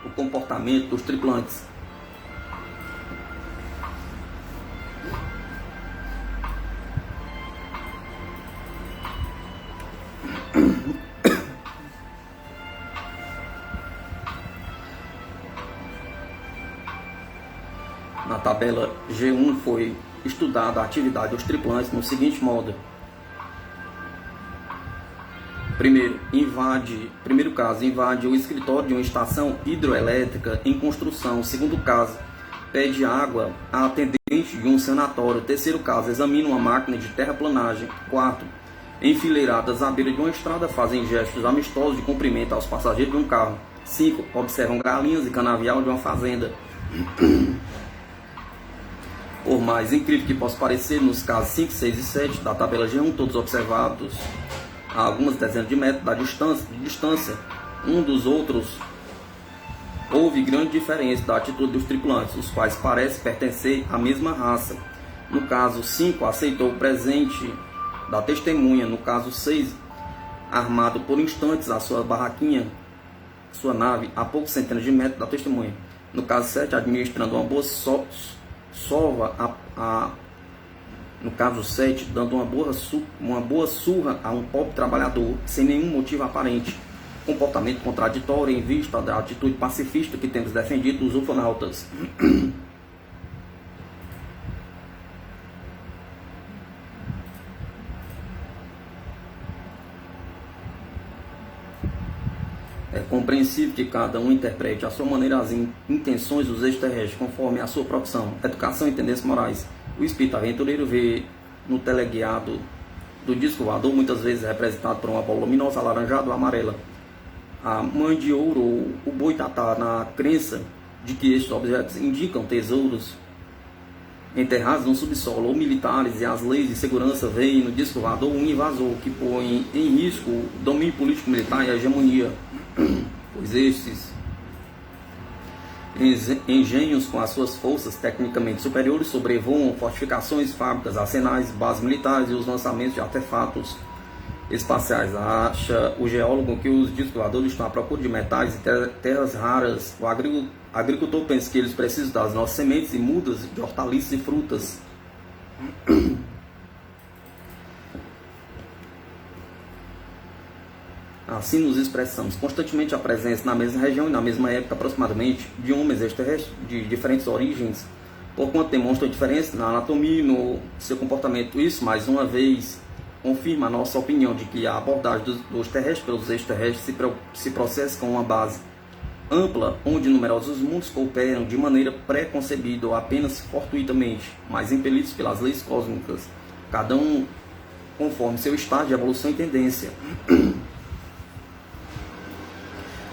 A: O comportamento dos tripulantes. Na tabela G1 foi estudada a atividade dos tripulantes no seguinte modo. Primeiro caso, invade o escritório de uma estação hidroelétrica em construção. Segundo caso, pede água à atendente de um sanatório. Terceiro caso, examina uma máquina de terraplanagem. Quarto, enfileiradas à beira de uma estrada, fazem gestos amistosos de cumprimento aos passageiros de um carro. 5, observam galinhas e canavial de uma fazenda. Por mais incrível que possa parecer, nos casos 5, 6 e 7 da tabela G1, todos observados a algumas dezenas de metros de distância um dos outros, houve grande diferença da atitude dos tripulantes, os quais parecem pertencer à mesma raça. No caso 5, aceitou o presente da testemunha. No caso 6, armado por instantes a sua barraquinha, sua nave, a poucos centenas de metros da testemunha. No caso 7, administrando uma boa sova no caso 7, dando uma boa surra a um pobre trabalhador, sem nenhum motivo aparente. Comportamento contraditório em vista da atitude pacifista que temos defendido dos ufonautas. É compreensível que cada um interprete à sua maneira as intenções dos extraterrestres conforme a sua profissão, educação e tendências morais. O espírito aventureiro vê no teleguiado do disco voador, muitas vezes representado por uma bola luminosa alaranjada ou amarela, a mãe de ouro ou o boitatá, na crença de que estes objetos indicam tesouros enterrados no subsolo, ou militares e as leis de segurança veem no disco voador um invasor que põe em risco o domínio político-militar e a hegemonia, pois estes engenhos com as suas forças tecnicamente superiores sobrevoam fortificações, fábricas, arsenais, bases militares e os lançamentos de artefatos espaciais. Acha o geólogo que os discos voadores estão à procura de metais e terras raras. O agricultor pensa que eles precisam das nossas sementes e mudas de hortaliças e frutas. Assim nos expressamos constantemente a presença na mesma região e na mesma época aproximadamente de homens extraterrestres de diferentes origens, porquanto demonstram diferença na anatomia e no seu comportamento. Isso, mais uma vez, confirma a nossa opinião de que a abordagem dos terrestres pelos extraterrestres se processa com uma base ampla, onde numerosos mundos cooperam de maneira pré-concebida ou apenas fortuitamente, mas impelidos pelas leis cósmicas, cada um conforme seu estágio de evolução e tendência.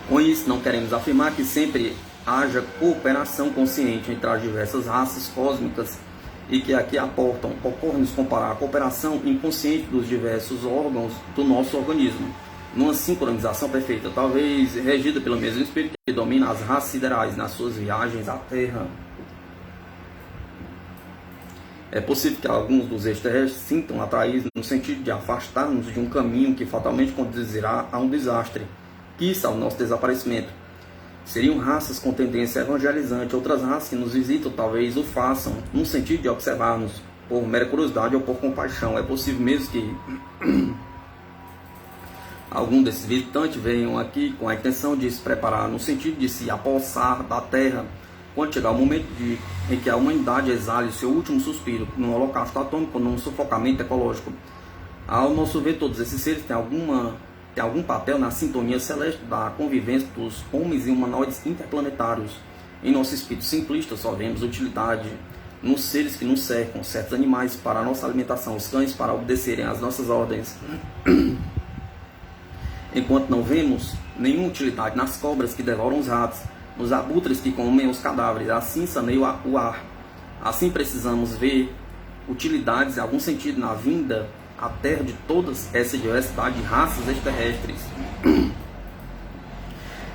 A: Com isso, não queremos afirmar que sempre haja cooperação consciente entre as diversas raças cósmicas e que aqui ocorre-nos comparar a cooperação inconsciente dos diversos órgãos do nosso organismo, numa sincronização perfeita, talvez regida pelo mesmo espírito que domina as raças siderais nas suas viagens à Terra. É possível que alguns dos extraterrestres sintam atraídos no sentido de afastar-nos de um caminho que fatalmente conduzirá a um desastre, quiçá o nosso desaparecimento. Seriam raças com tendência evangelizante, outras raças que nos visitam talvez o façam, no sentido de observar-nos, por mera curiosidade ou por compaixão. É possível mesmo que algum desses visitantes venham aqui com a intenção de se preparar, no sentido de se apossar da Terra, quando chegar o momento em que a humanidade exale seu último suspiro, num holocausto atômico, num sufocamento ecológico. Ao nosso ver, todos esses seres têm algum papel na sintonia celeste da convivência dos homens e humanoides interplanetários. Em nosso espírito simplista, só vemos utilidade nos seres que nos cercam, certos animais para a nossa alimentação, os cães para obedecerem às nossas ordens, enquanto não vemos nenhuma utilidade nas cobras que devoram os ratos, nos abutres que comem os cadáveres. Assim saneia o ar. Assim precisamos ver utilidades e algum sentido na vinda à Terra de toda essa diversidade de raças extraterrestres.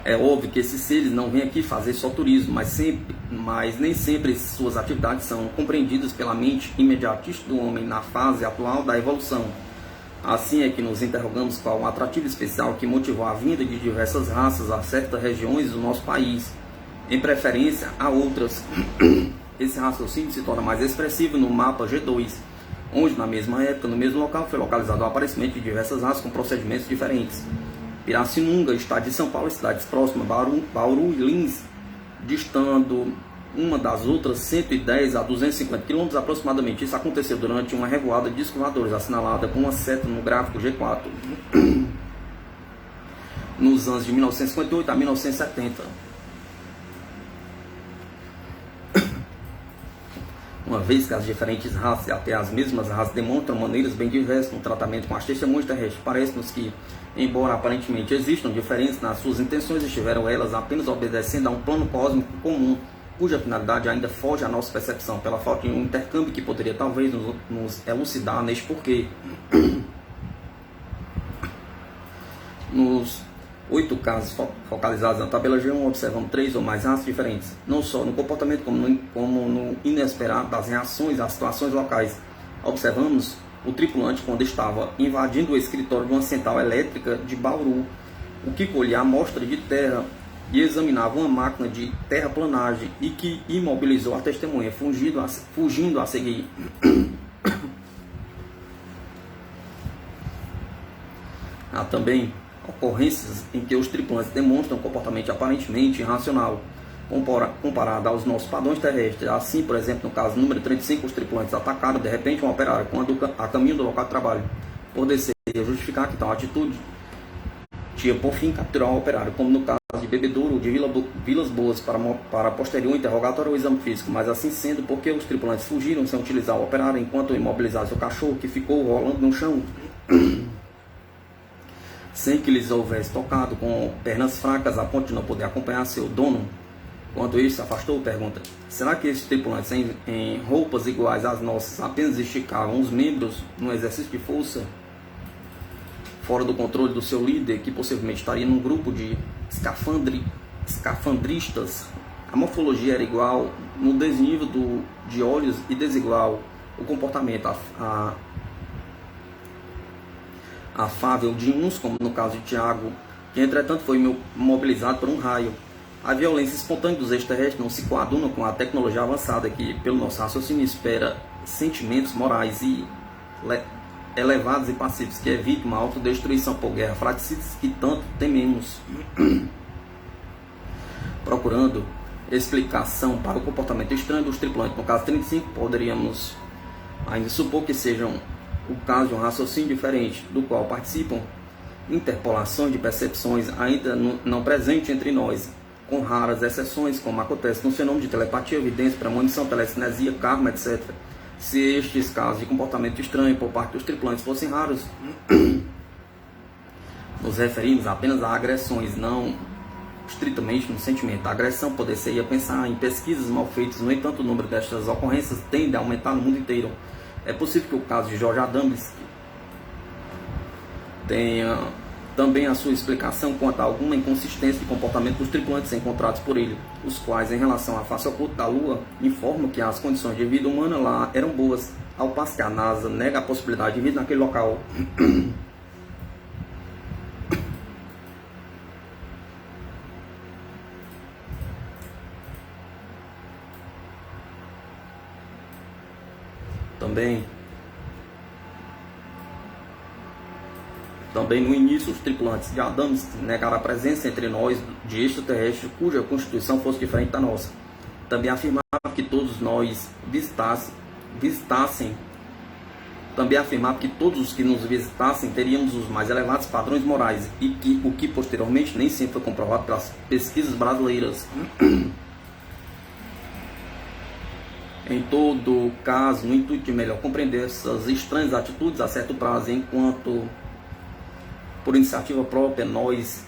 A: É óbvio que esses seres não vêm aqui fazer só turismo, mas nem sempre suas atividades são compreendidas pela mente imediatista do homem na fase atual da evolução. Assim é que nos interrogamos qual o atrativo especial que motivou a vinda de diversas raças a certas regiões do nosso país, em preferência a outras. Esse raciocínio se torna mais expressivo no mapa G2, onde na mesma época, no mesmo local, foi localizado o aparecimento de diversas raças com procedimentos diferentes. Pirassununga, estado de São Paulo, e cidades próximas, Bauru e Lins, distando uma das outras 110 a 250 km aproximadamente. Isso aconteceu durante uma revoada de discos voadores, assinalada com uma seta no gráfico G4, nos anos de 1958 a 1970. Uma vez que as diferentes raças e até as mesmas raças demonstram maneiras bem diversas no tratamento com as testemunhas terrestres, parece-nos que, embora aparentemente existam diferenças nas suas intenções, estiveram elas apenas obedecendo a um plano cósmico comum, cuja finalidade ainda foge à nossa percepção, pela falta de um intercâmbio que poderia talvez nos elucidar neste porquê. Nos 8 casos focalizados na tabela G1, observamos 3 ou mais raças diferentes, não só no comportamento como no inesperado das reações às situações locais. Observamos o tripulante quando estava invadindo o escritório de uma central elétrica de Bauru, o que colhia a amostra de terra e examinava uma máquina de terraplanagem e que imobilizou a testemunha, fugindo a seguir. Há também ocorrências em que os tripulantes demonstram comportamento aparentemente irracional, comparado aos nossos padrões terrestres. Assim, por exemplo, no caso número 35, os tripulantes atacaram de repente um operário quando a caminho do local de trabalho. Por descer e justificar que tal atitude tinha por fim capturar o operário, como no caso de Bebedouro, de Vilas Boas, para posterior interrogatório ou exame físico. Mas assim sendo, porque os tripulantes fugiram sem utilizar o operário enquanto imobilizaram seu cachorro, que ficou rolando no chão, sem que lhes houvesse tocado, com pernas fracas a ponto de não poder acompanhar seu dono. Quando ele se afastou, pergunta: será que esses tripulantes em roupas iguais às nossas apenas esticavam os membros num exercício de força, fora do controle do seu líder, que possivelmente estaria num grupo de escafandristas? A morfologia era igual no desnível de olhos e desigual o comportamento. afável de uns, como no caso de Tiago, que entretanto foi mobilizado por um raio. A violência espontânea dos extraterrestres não se coaduna com a tecnologia avançada que, pelo nosso raciocínio, espera sentimentos morais e elevados e passivos, que evitam uma autodestruição por guerra fratricidas que tanto tememos. Procurando explicação para o comportamento estranho dos tripulantes, no caso 35, poderíamos ainda supor que sejam o caso de um raciocínio diferente, do qual participam interpolações de percepções ainda não presentes entre nós, com raras exceções, como acontece no fenômeno de telepatia, evidência, premonição, telecinesia, karma, etc. Se estes casos de comportamento estranho por parte dos tripulantes fossem raros, nos referimos apenas a agressões, não estritamente no sentimento. A agressão poder-se pensar em pesquisas mal feitas, no entanto, o número destas ocorrências tende a aumentar no mundo inteiro. É possível que o caso de George Adams tenha também a sua explicação quanto a alguma inconsistência de comportamento dos tripulantes encontrados por ele, os quais, em relação à face oculta da Lua, informam que as condições de vida humana lá eram boas, ao passo que a NASA nega a possibilidade de vida naquele local. Também no início, os tripulantes de Adams negaram a presença entre nós de extraterrestres cuja constituição fosse diferente da nossa. Também afirmavam que todos nós também afirmava que todos os que nos visitassem teríamos os mais elevados padrões morais, e que o que posteriormente nem sempre foi comprovado pelas pesquisas brasileiras. Em todo caso, no intuito de melhor compreender essas estranhas atitudes a certo prazo, enquanto por iniciativa própria nós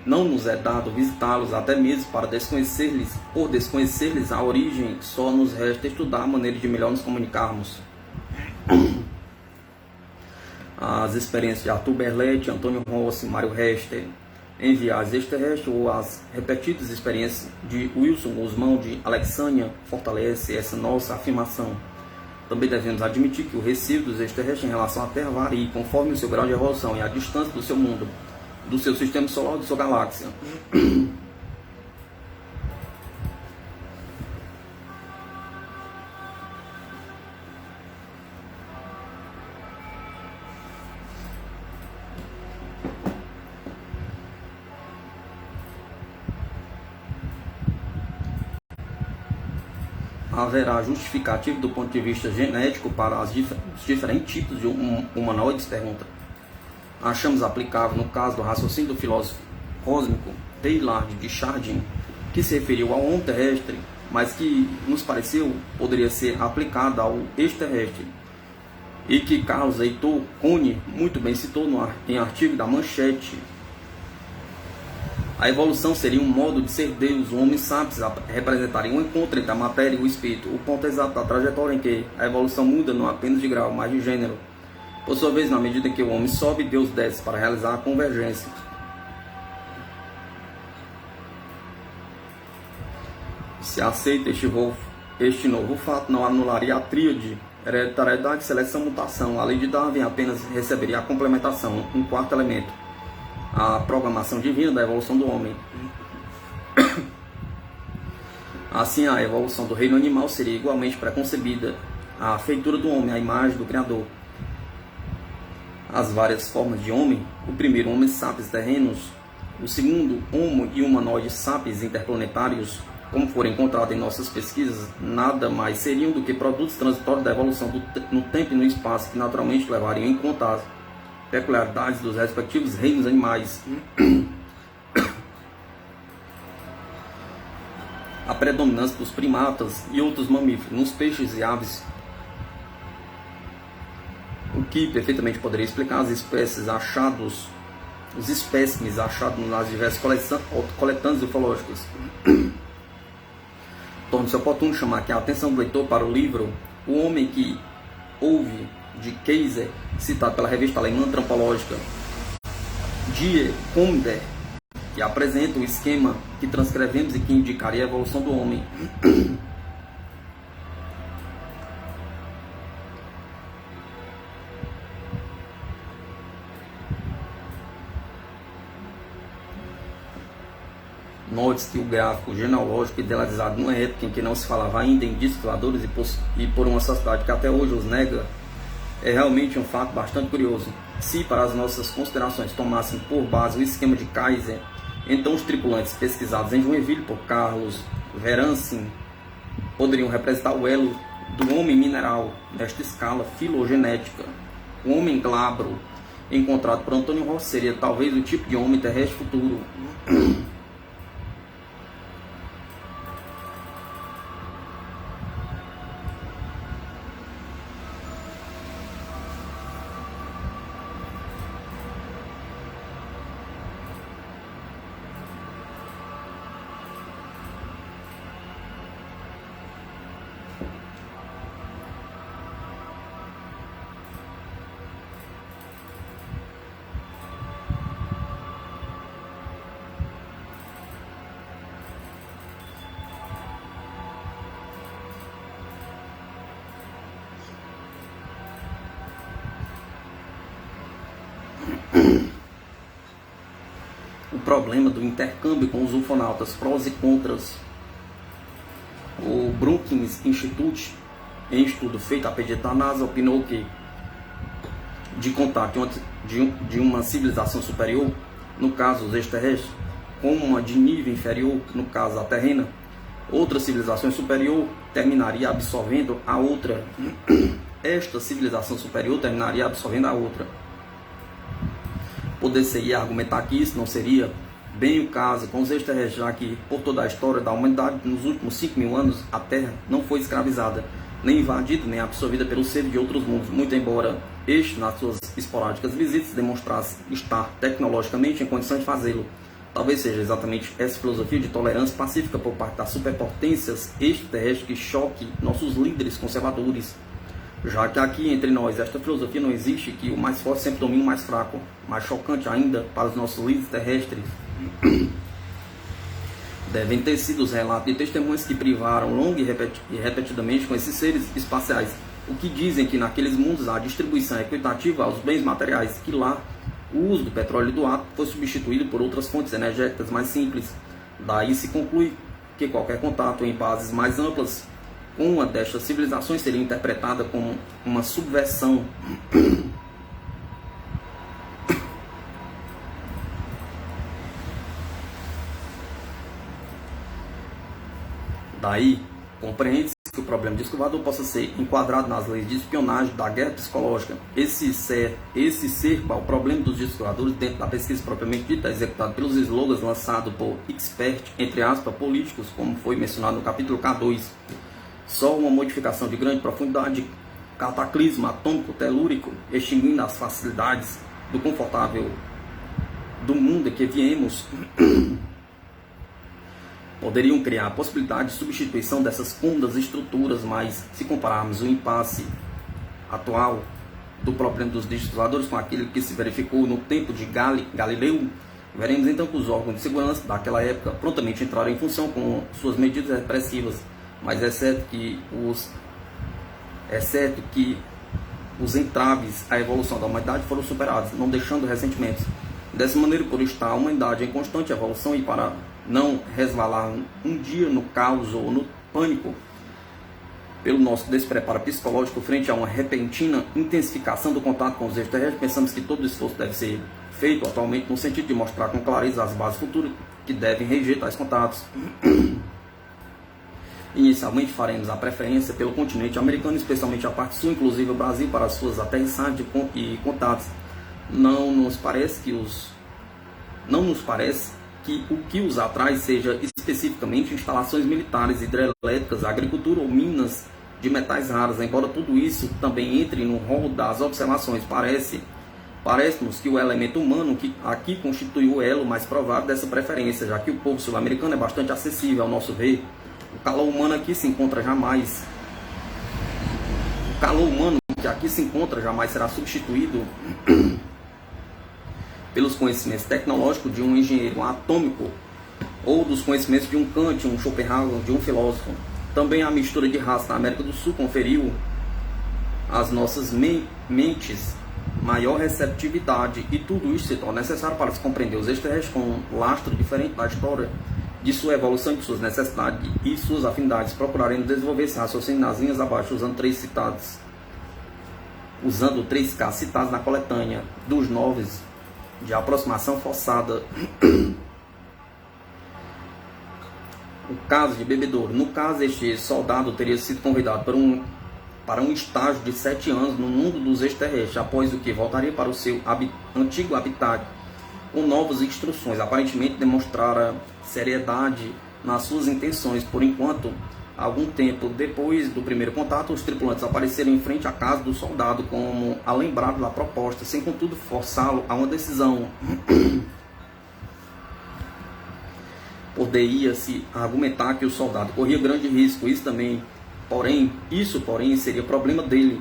A: não nos é dado visitá-los, até mesmo para desconhecer-lhes a origem, só nos resta estudar a maneira de melhor nos comunicarmos. As experiências de Arthur Berletti, Antônio Rossi, Mário Hester em viagens extraterrestres, ou as repetidas experiências de Wilson Guzmão de Alexandria fortalece essa nossa afirmação. Também devemos admitir que o recibo dos extraterrestres em relação à Terra varia conforme o seu grau de evolução e a distância do seu mundo, do seu sistema solar ou de sua galáxia. Haverá justificativo do ponto de vista genético para os diferentes tipos de humanoides? Pergunta. Achamos aplicável no caso do raciocínio do filósofo cósmico Teilhard de Chardin, que se referiu ao homem terrestre, mas que nos pareceu poderia ser aplicado ao extraterrestre, e que Carlos Heitor Cone muito bem citou em artigo da Manchete. A evolução seria um modo de ser Deus. O homem sapiens representaria um encontro entre a matéria e o espírito, o ponto exato da trajetória em que a evolução muda não apenas de grau, mas de gênero. Por sua vez, na medida em que o homem sobe, Deus desce para realizar a convergência. Se aceita este novo fato, não anularia a tríade hereditariedade, seleção, mutação. A lei de Darwin apenas receberia a complementação, um quarto elemento, a programação divina da evolução do homem. Assim, a evolução do reino animal seria igualmente preconcebida, a feitura do homem, a imagem do Criador. As várias formas de homem, o primeiro, Homo sapiens terrenos, o segundo, Homo e humanoides sapiens interplanetários, como foram encontrados em nossas pesquisas, nada mais seriam do que produtos transitórios da evolução no tempo e no espaço, que naturalmente levariam em conta as peculiaridades dos respectivos reinos animais. A predominância dos primatas e outros mamíferos nos peixes e aves, o que perfeitamente poderia explicar as espécies achados, os espécimes achados nas diversas coletâneas ufológicas. Torna-se oportuno chamar aqui a atenção do leitor para o livro O Homem que Ouve, de Kaiser, citado pela revista alemã antropológica Die Kunde, que apresenta o esquema que transcrevemos e que indicaria a evolução do homem. Note-se que o gráfico genealógico idealizado numa época em que não se falava ainda em discos voadores e por uma sociedade que até hoje os nega, é realmente um fato bastante curioso. Se para as nossas considerações tomassem por base o esquema de Kaiser, então os tripulantes pesquisados em Joinville por Carlos Verancin poderiam representar o elo do homem mineral nesta escala filogenética. O homem glabro encontrado por Antônio Rossi seria talvez o tipo de homem terrestre futuro. O problema do intercâmbio com os ufonautas, prós e contras. O Brookings Institute, em estudo feito a pedido da NASA, opinou que de contato de uma civilização superior, no caso os extraterrestres, com uma de nível inferior, no caso a terrena, outra civilização superior terminaria absorvendo a outra. Esta civilização superior terminaria absorvendo a outra. Poder-se-ia argumentar que isso não seria bem o caso com os extraterrestres, já que por toda a história da humanidade, nos últimos 5.000 anos, a Terra não foi escravizada, nem invadida, nem absorvida pelos seres de outros mundos, muito embora este, nas suas esporádicas visitas, demonstrasse estar tecnologicamente em condições de fazê-lo. Talvez seja exatamente essa filosofia de tolerância pacífica por parte das superpotências extraterrestres que choque nossos líderes conservadores, já que aqui entre nós esta filosofia não existe, que o mais forte sempre domina o mais fraco. Mais chocante ainda para os nossos líderes terrestres devem ter sido os relatos de testemunhas que privaram longa e repetidamente com esses seres espaciais, o que dizem que naqueles mundos a distribuição é equitativa aos bens materiais, que lá o uso do petróleo e do átomo foi substituído por outras fontes energéticas mais simples. Daí se conclui que qualquer contato em bases mais amplas com uma destas civilizações seria interpretada como uma subversão Daí, compreende-se que o problema de escovador possa ser enquadrado nas leis de espionagem da guerra psicológica. Esse cerco ao problema dos escovadores dentro da pesquisa propriamente dita, executada pelos slogans lançados por expert, entre aspas, políticos, como foi mencionado no capítulo K2. Só uma modificação de grande profundidade, cataclisma atômico telúrico, extinguindo as facilidades do confortável do mundo em que viemos, poderiam criar a possibilidade de substituição dessas cômodas estruturas, mas se compararmos o impasse atual do problema dos discos voadores com aquele que se verificou no tempo de Galileu, veremos então que os órgãos de segurança daquela época prontamente entraram em função com suas medidas repressivas, mas exceto que os entraves à evolução da humanidade foram superados, não deixando ressentimentos. Dessa maneira, por estar a humanidade em constante evolução e para não resvalar um dia no caos ou no pânico, pelo nosso despreparo psicológico frente a uma repentina intensificação do contato com os extraterrestres, pensamos que todo esforço deve ser feito atualmente no sentido de mostrar com clareza as bases futuras que devem reger tais contatos. Inicialmente faremos a preferência pelo continente americano, especialmente a parte sul, inclusive o Brasil, para as suas aterrissagens e contatos. Não nos parece que o que os atrai seja especificamente instalações militares, hidrelétricas, agricultura ou minas de metais raros, embora tudo isso também entre no rol das observações. Parece-nos que o elemento humano que aqui constitui o elo mais provável dessa preferência, já que o povo sul-americano é bastante acessível ao nosso ver. O calor humano que aqui se encontra jamais será substituído pelos conhecimentos tecnológicos de um engenheiro atômico ou dos conhecimentos de um Kant, um Schopenhauer, de um filósofo. Também a mistura de raça na América do Sul conferiu às nossas mentes maior receptividade, e tudo isso se torna necessário para se compreender os extraterrestres com um lastro diferente da história de sua evolução, de suas necessidades e suas afinidades, procuraremos desenvolver esse raciocínio nas linhas abaixo, usando três casos citados na coletânea dos novos de aproximação forçada. O caso de Bebedouro. No caso, este soldado teria sido convidado para um estágio de 7 anos no mundo dos extraterrestres, após o que voltaria para o seu antigo habitat com novas instruções. Aparentemente demonstrara seriedade nas suas intenções. Por enquanto, algum tempo depois do primeiro contato, os tripulantes apareceram em frente à casa do soldado como a lembrar da proposta, sem contudo forçá-lo a uma decisão. Poderia-se argumentar que o soldado corria grande risco. Isso, porém, seria problema dele,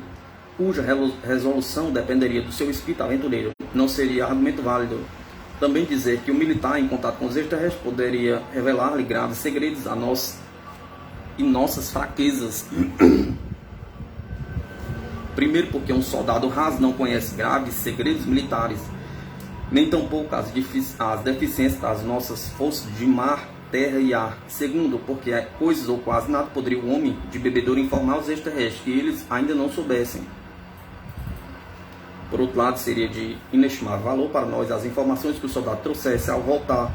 A: cuja resolução dependeria do seu espírito aventureiro. Não seria argumento válido também dizer que o militar em contato com os extraterrestres poderia revelar-lhe graves segredos e nossas fraquezas. Primeiro, porque um soldado raso não conhece graves segredos militares, nem tampouco as deficiências das nossas forças de mar, terra e ar. Segundo, porque coisas ou quase nada poderia o homem de Bebedouro informar os extraterrestres que eles ainda não soubessem. Por outro lado, seria de inestimável valor para nós as informações que o soldado trouxesse ao voltar.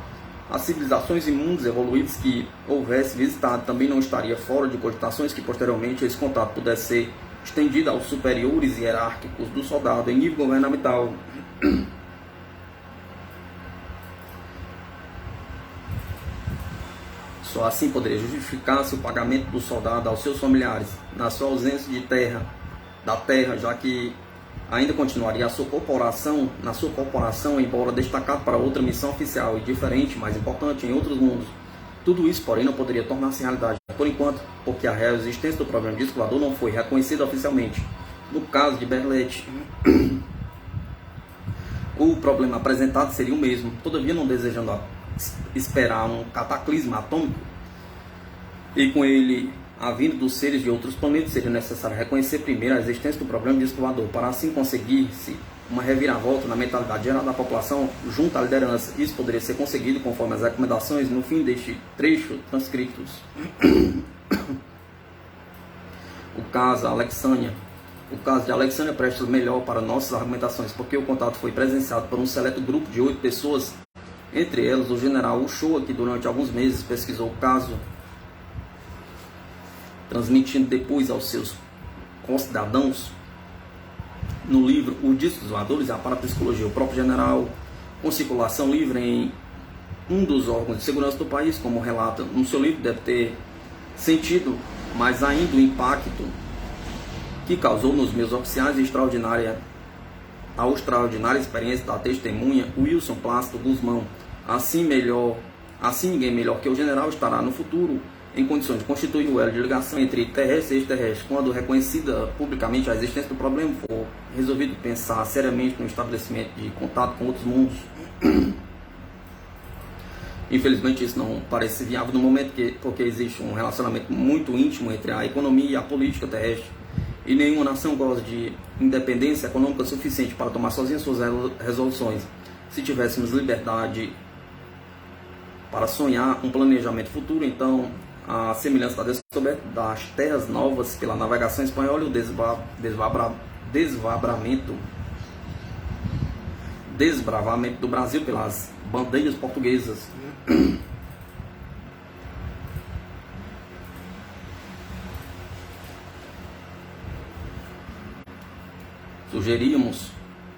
A: As civilizações e mundos evoluídos que houvesse visitado também não estaria fora de cogitações que posteriormente esse contato pudesse ser estendido aos superiores hierárquicos do soldado em nível governamental. Só assim poderia justificar-se o pagamento do soldado aos seus familiares, na sua ausência da terra, já que ainda continuaria na sua corporação, embora destacado para outra missão oficial e diferente, mais importante, em outros mundos. Tudo isso, porém, não poderia tornar-se realidade, por enquanto, porque a real existência do problema de disco voador não foi reconhecida oficialmente. No caso de Berlet, o problema apresentado seria o mesmo. Todavia, não desejando esperar um cataclisma atômico, e com ele a vinda dos seres de outros planetas, seria necessário reconhecer primeiro a existência do problema de disco voador, para assim conseguir-se uma reviravolta na mentalidade geral da população junto à liderança. Isso poderia ser conseguido conforme as recomendações no fim deste trecho transcritos. O caso de Alexânia presta melhor para nossas argumentações, porque o contato foi presenciado por um seleto grupo de 8 pessoas, entre elas o general Uchoa, que durante alguns meses pesquisou o caso, transmitindo depois aos seus concidadãos. No livro Os Discos Voadores e a Parapsicologia, o próprio general, com circulação livre em um dos órgãos de segurança do país, como relata no seu livro, deve ter sentido mais ainda o impacto que causou nos meus oficiais a extraordinária experiência da testemunha Wilson Plácido Guzmão. Assim ninguém melhor que o general estará no futuro em condições de constituir o elo de ligação entre terrestre e extraterrestre, quando reconhecida publicamente a existência do problema, for resolvido pensar seriamente no estabelecimento de contato com outros mundos. Infelizmente isso não parece viável no momento, porque existe um relacionamento muito íntimo entre a economia e a política terrestre, e nenhuma nação goza de independência econômica suficiente para tomar sozinha suas resoluções. Se tivéssemos liberdade para sonhar um planejamento futuro, então a semelhança da descoberta das terras novas pela navegação espanhola e o desbravamento do Brasil pelas bandeiras portuguesas.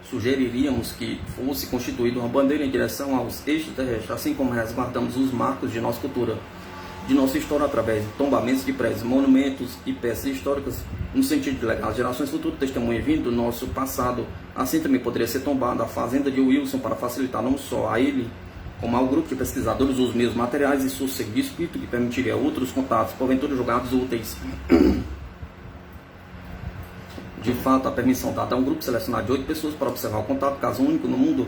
A: Sugeriríamos que fosse constituída uma bandeira em direção aos extraterrestres, assim como resguardamos os marcos de nossa cultura, de nossa história, através de tombamentos de prédios, monumentos e peças históricas, no sentido de legar às gerações futuras testemunhas vindo do nosso passado. Assim também poderia ser tombada a fazenda de Wilson, para facilitar não só a ele, como ao grupo de pesquisadores, os meios materiais e sossego de espírito que permitiria outros contatos, porventura julgados úteis. De fato, a permissão dada a um grupo selecionado de 8 pessoas para observar o contato, caso único no mundo,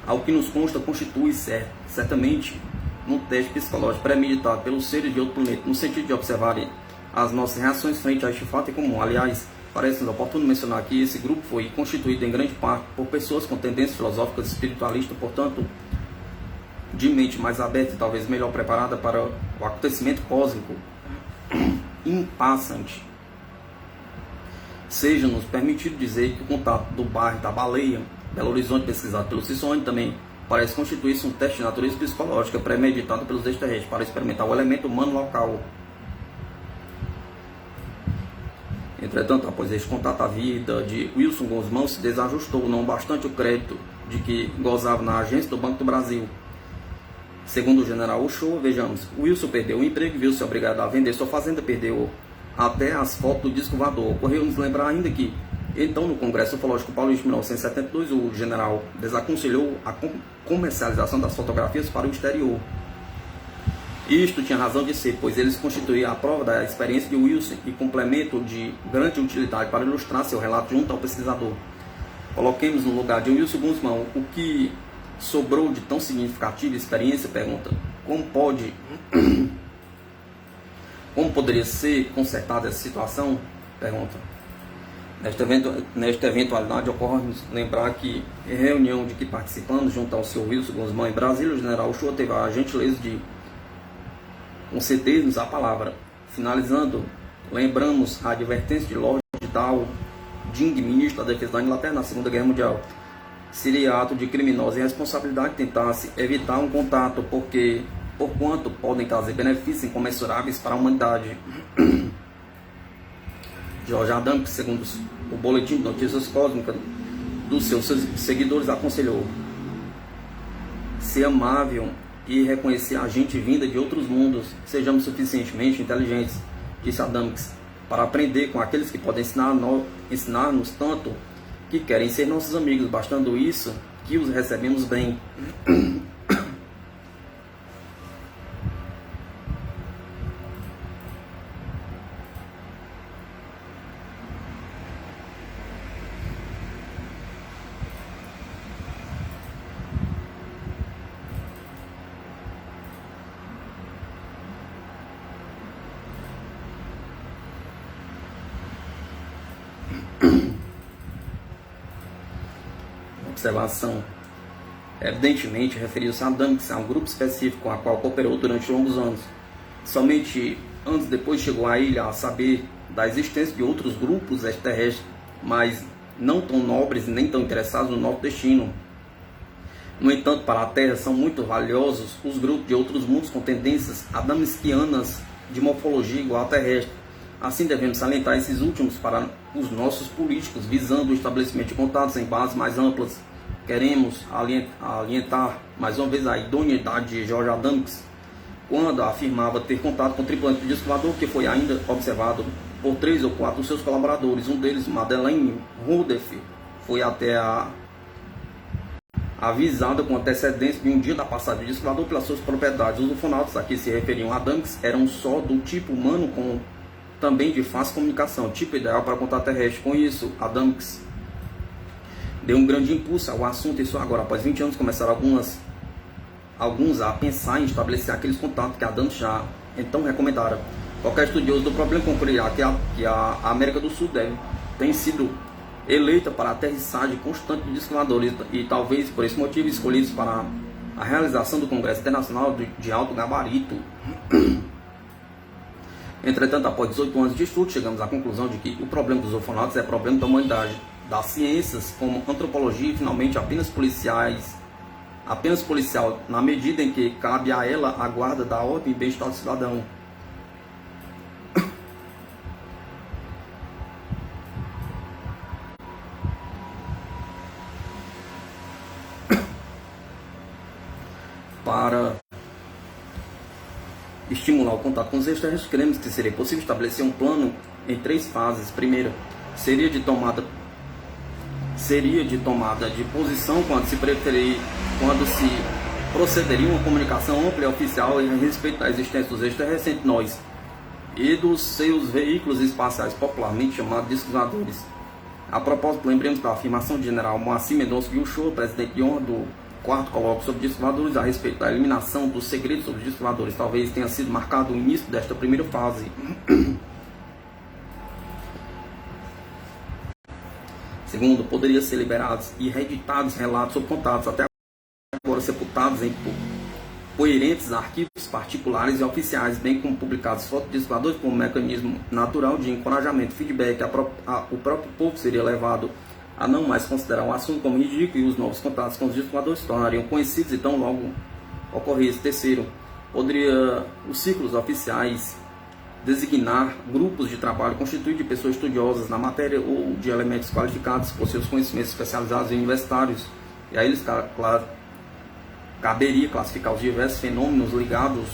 A: ao que nos consta, constitui certamente um teste psicológico premeditado pelos seres de outro planeta, no sentido de observarem as nossas reações frente a este fato em comum. Aliás, parece-nos oportuno mencionar que esse grupo foi constituído em grande parte por pessoas com tendências filosóficas e espiritualistas, portanto, de mente mais aberta e talvez melhor preparada para o acontecimento cósmico impassante, seja-nos permitido dizer que o contato do bairro da Baleia, Belo Horizonte, pesquisado pelo Cicone, também parece constituir-se um teste de natureza psicológica premeditado pelos extraterrestres para experimentar o elemento humano local. Entretanto, após este contato, a vida de Wilson Guzmão se desajustou, não bastante o crédito de que gozava na agência do Banco do Brasil. Segundo o general Uchoa, vejamos, Wilson perdeu o emprego e viu-se obrigado a vender sua fazenda, perdeu até as fotos do disco voador. Ocorreu-nos lembrar ainda que, então, no Congresso Ufológico Paulista de 1972, o general desaconselhou a comercialização das fotografias para o exterior. Isto tinha razão de ser, pois eles constituíam a prova da experiência de Wilson e complemento de grande utilidade para ilustrar seu relato junto ao pesquisador. Coloquemos no lugar de Wilson Guzmão o que sobrou de tão significativa experiência, pergunta. Como poderia ser consertada essa situação? Pergunta. Nesta eventualidade, ocorre-nos lembrar que, em reunião de que participamos junto ao Sr. Wilson Guzmão em Brasília, o general Uchoa teve a gentileza de conceder-nos a palavra. Finalizando, lembramos a advertência de Lord Dowding, ministro da Defesa da Inglaterra na Segunda Guerra Mundial. Seria ato de criminosa irresponsabilidade tentar-se evitar um contato, porquanto podem trazer benefícios incomensuráveis para a humanidade. George Adams, segundo o Boletim de Notícias Cósmicas dos seus seguidores, aconselhou: ser amável e reconhecer a gente vinda de outros mundos. Sejamos suficientemente inteligentes, disse Adams, para aprender com aqueles que podem ensinar-nos tanto, que querem ser nossos amigos, bastando isso que os recebemos bem. Observação. Evidentemente, referiu-se a Adams, a um grupo específico com a qual cooperou durante longos anos. Somente anos depois chegou à ilha a saber da existência de outros grupos extraterrestres, mas não tão nobres e nem tão interessados no nosso destino. No entanto, para a Terra são muito valiosos os grupos de outros mundos com tendências adamskianas de morfologia igual à terrestre. Assim, devemos salientar esses últimos para os nossos políticos, visando o estabelecimento de contatos em bases mais amplas. Queremos alientar mais uma vez a idoneidade de George Adams, quando afirmava ter contato com o tripulante do disco voador, que foi ainda observado por 3 ou 4 dos seus colaboradores. Um deles, Madeleine Rutherford, foi até avisada com antecedência de um dia da passagem do disco voador pelas suas propriedades. Os ufonautas a que se referiam a Adams eram só do tipo humano, com também de fácil comunicação, tipo ideal para contato terrestre. Com isso, Adams deu um grande impulso ao assunto. Isso agora, após 20 anos, começaram alguns a pensar em estabelecer aqueles contatos que Adams já então recomendaram. Qualquer estudioso do problema concluirá que a América do Sul tem sido eleita para a aterrissagem constante de discos voadores e talvez por esse motivo escolhidos para a realização do Congresso Internacional de Alto Gabarito. Entretanto, após 18 anos de estudo, chegamos à conclusão de que o problema dos ufonautas é problema da humanidade, das ciências como antropologia e finalmente apenas policial, na medida em que cabe a ela a guarda da ordem e bem-estar do cidadão. Para estimular o contato com os extraterrestres, cremos que seria possível estabelecer um plano em 3 fases. Primeiro, seria de tomada de posição quando se procederia uma comunicação ampla e oficial em respeito da existência dos extraterrestres entre nós e dos seus veículos espaciais, popularmente chamados discos voadores. A propósito, lembremos da afirmação do general Moacir Mendonça Uchoa, presidente de honra do 4º colóquio sobre discos voadores, a respeito da eliminação dos segredos sobre discos voadores. Talvez tenha sido marcado o início desta primeira fase. Segundo, poderia ser liberados e reeditados relatos sobre contatos até agora sepultados coerentes a arquivos particulares e oficiais, bem como publicados fotodiscladores como mecanismo natural de encorajamento e feedback. O próprio povo seria levado a não mais considerar o assunto como ridículo, e os novos contatos com os discladores se tornariam conhecidos e tão logo ocorresse. Terceiro, poderia os círculos oficiais designar grupos de trabalho constituídos de pessoas estudiosas na matéria ou de elementos qualificados por seus conhecimentos especializados e universitários. E aí eles, claro, caberia classificar os diversos fenômenos ligados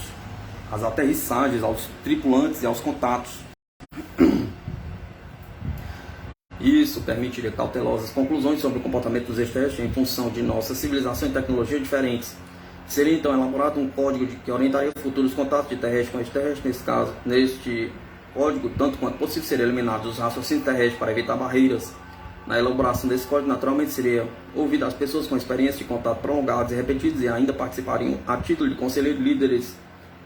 A: às aterrissagens, aos tripulantes e aos contatos. Isso permitiria cautelosas conclusões sobre o comportamento dos extraterrestres em função de nossa civilização e tecnologia diferentes. Seria então elaborado um código que orientaria futuros contatos de terrestres com extraterrestres. Nesse caso, neste código, tanto quanto possível, seriam eliminados os raciocínios terrestres para evitar barreiras. Na elaboração desse código, naturalmente, seria ouvido as pessoas com experiência de contato prolongados e repetidos e ainda participariam a título de conselheiros, líderes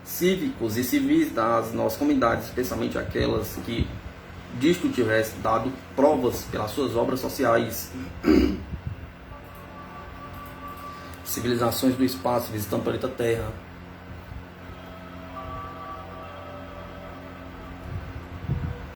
A: cívicos e civis das nossas comunidades, especialmente aquelas que disto tivesse dado provas pelas suas obras sociais. Civilizações do espaço visitando o planeta Terra.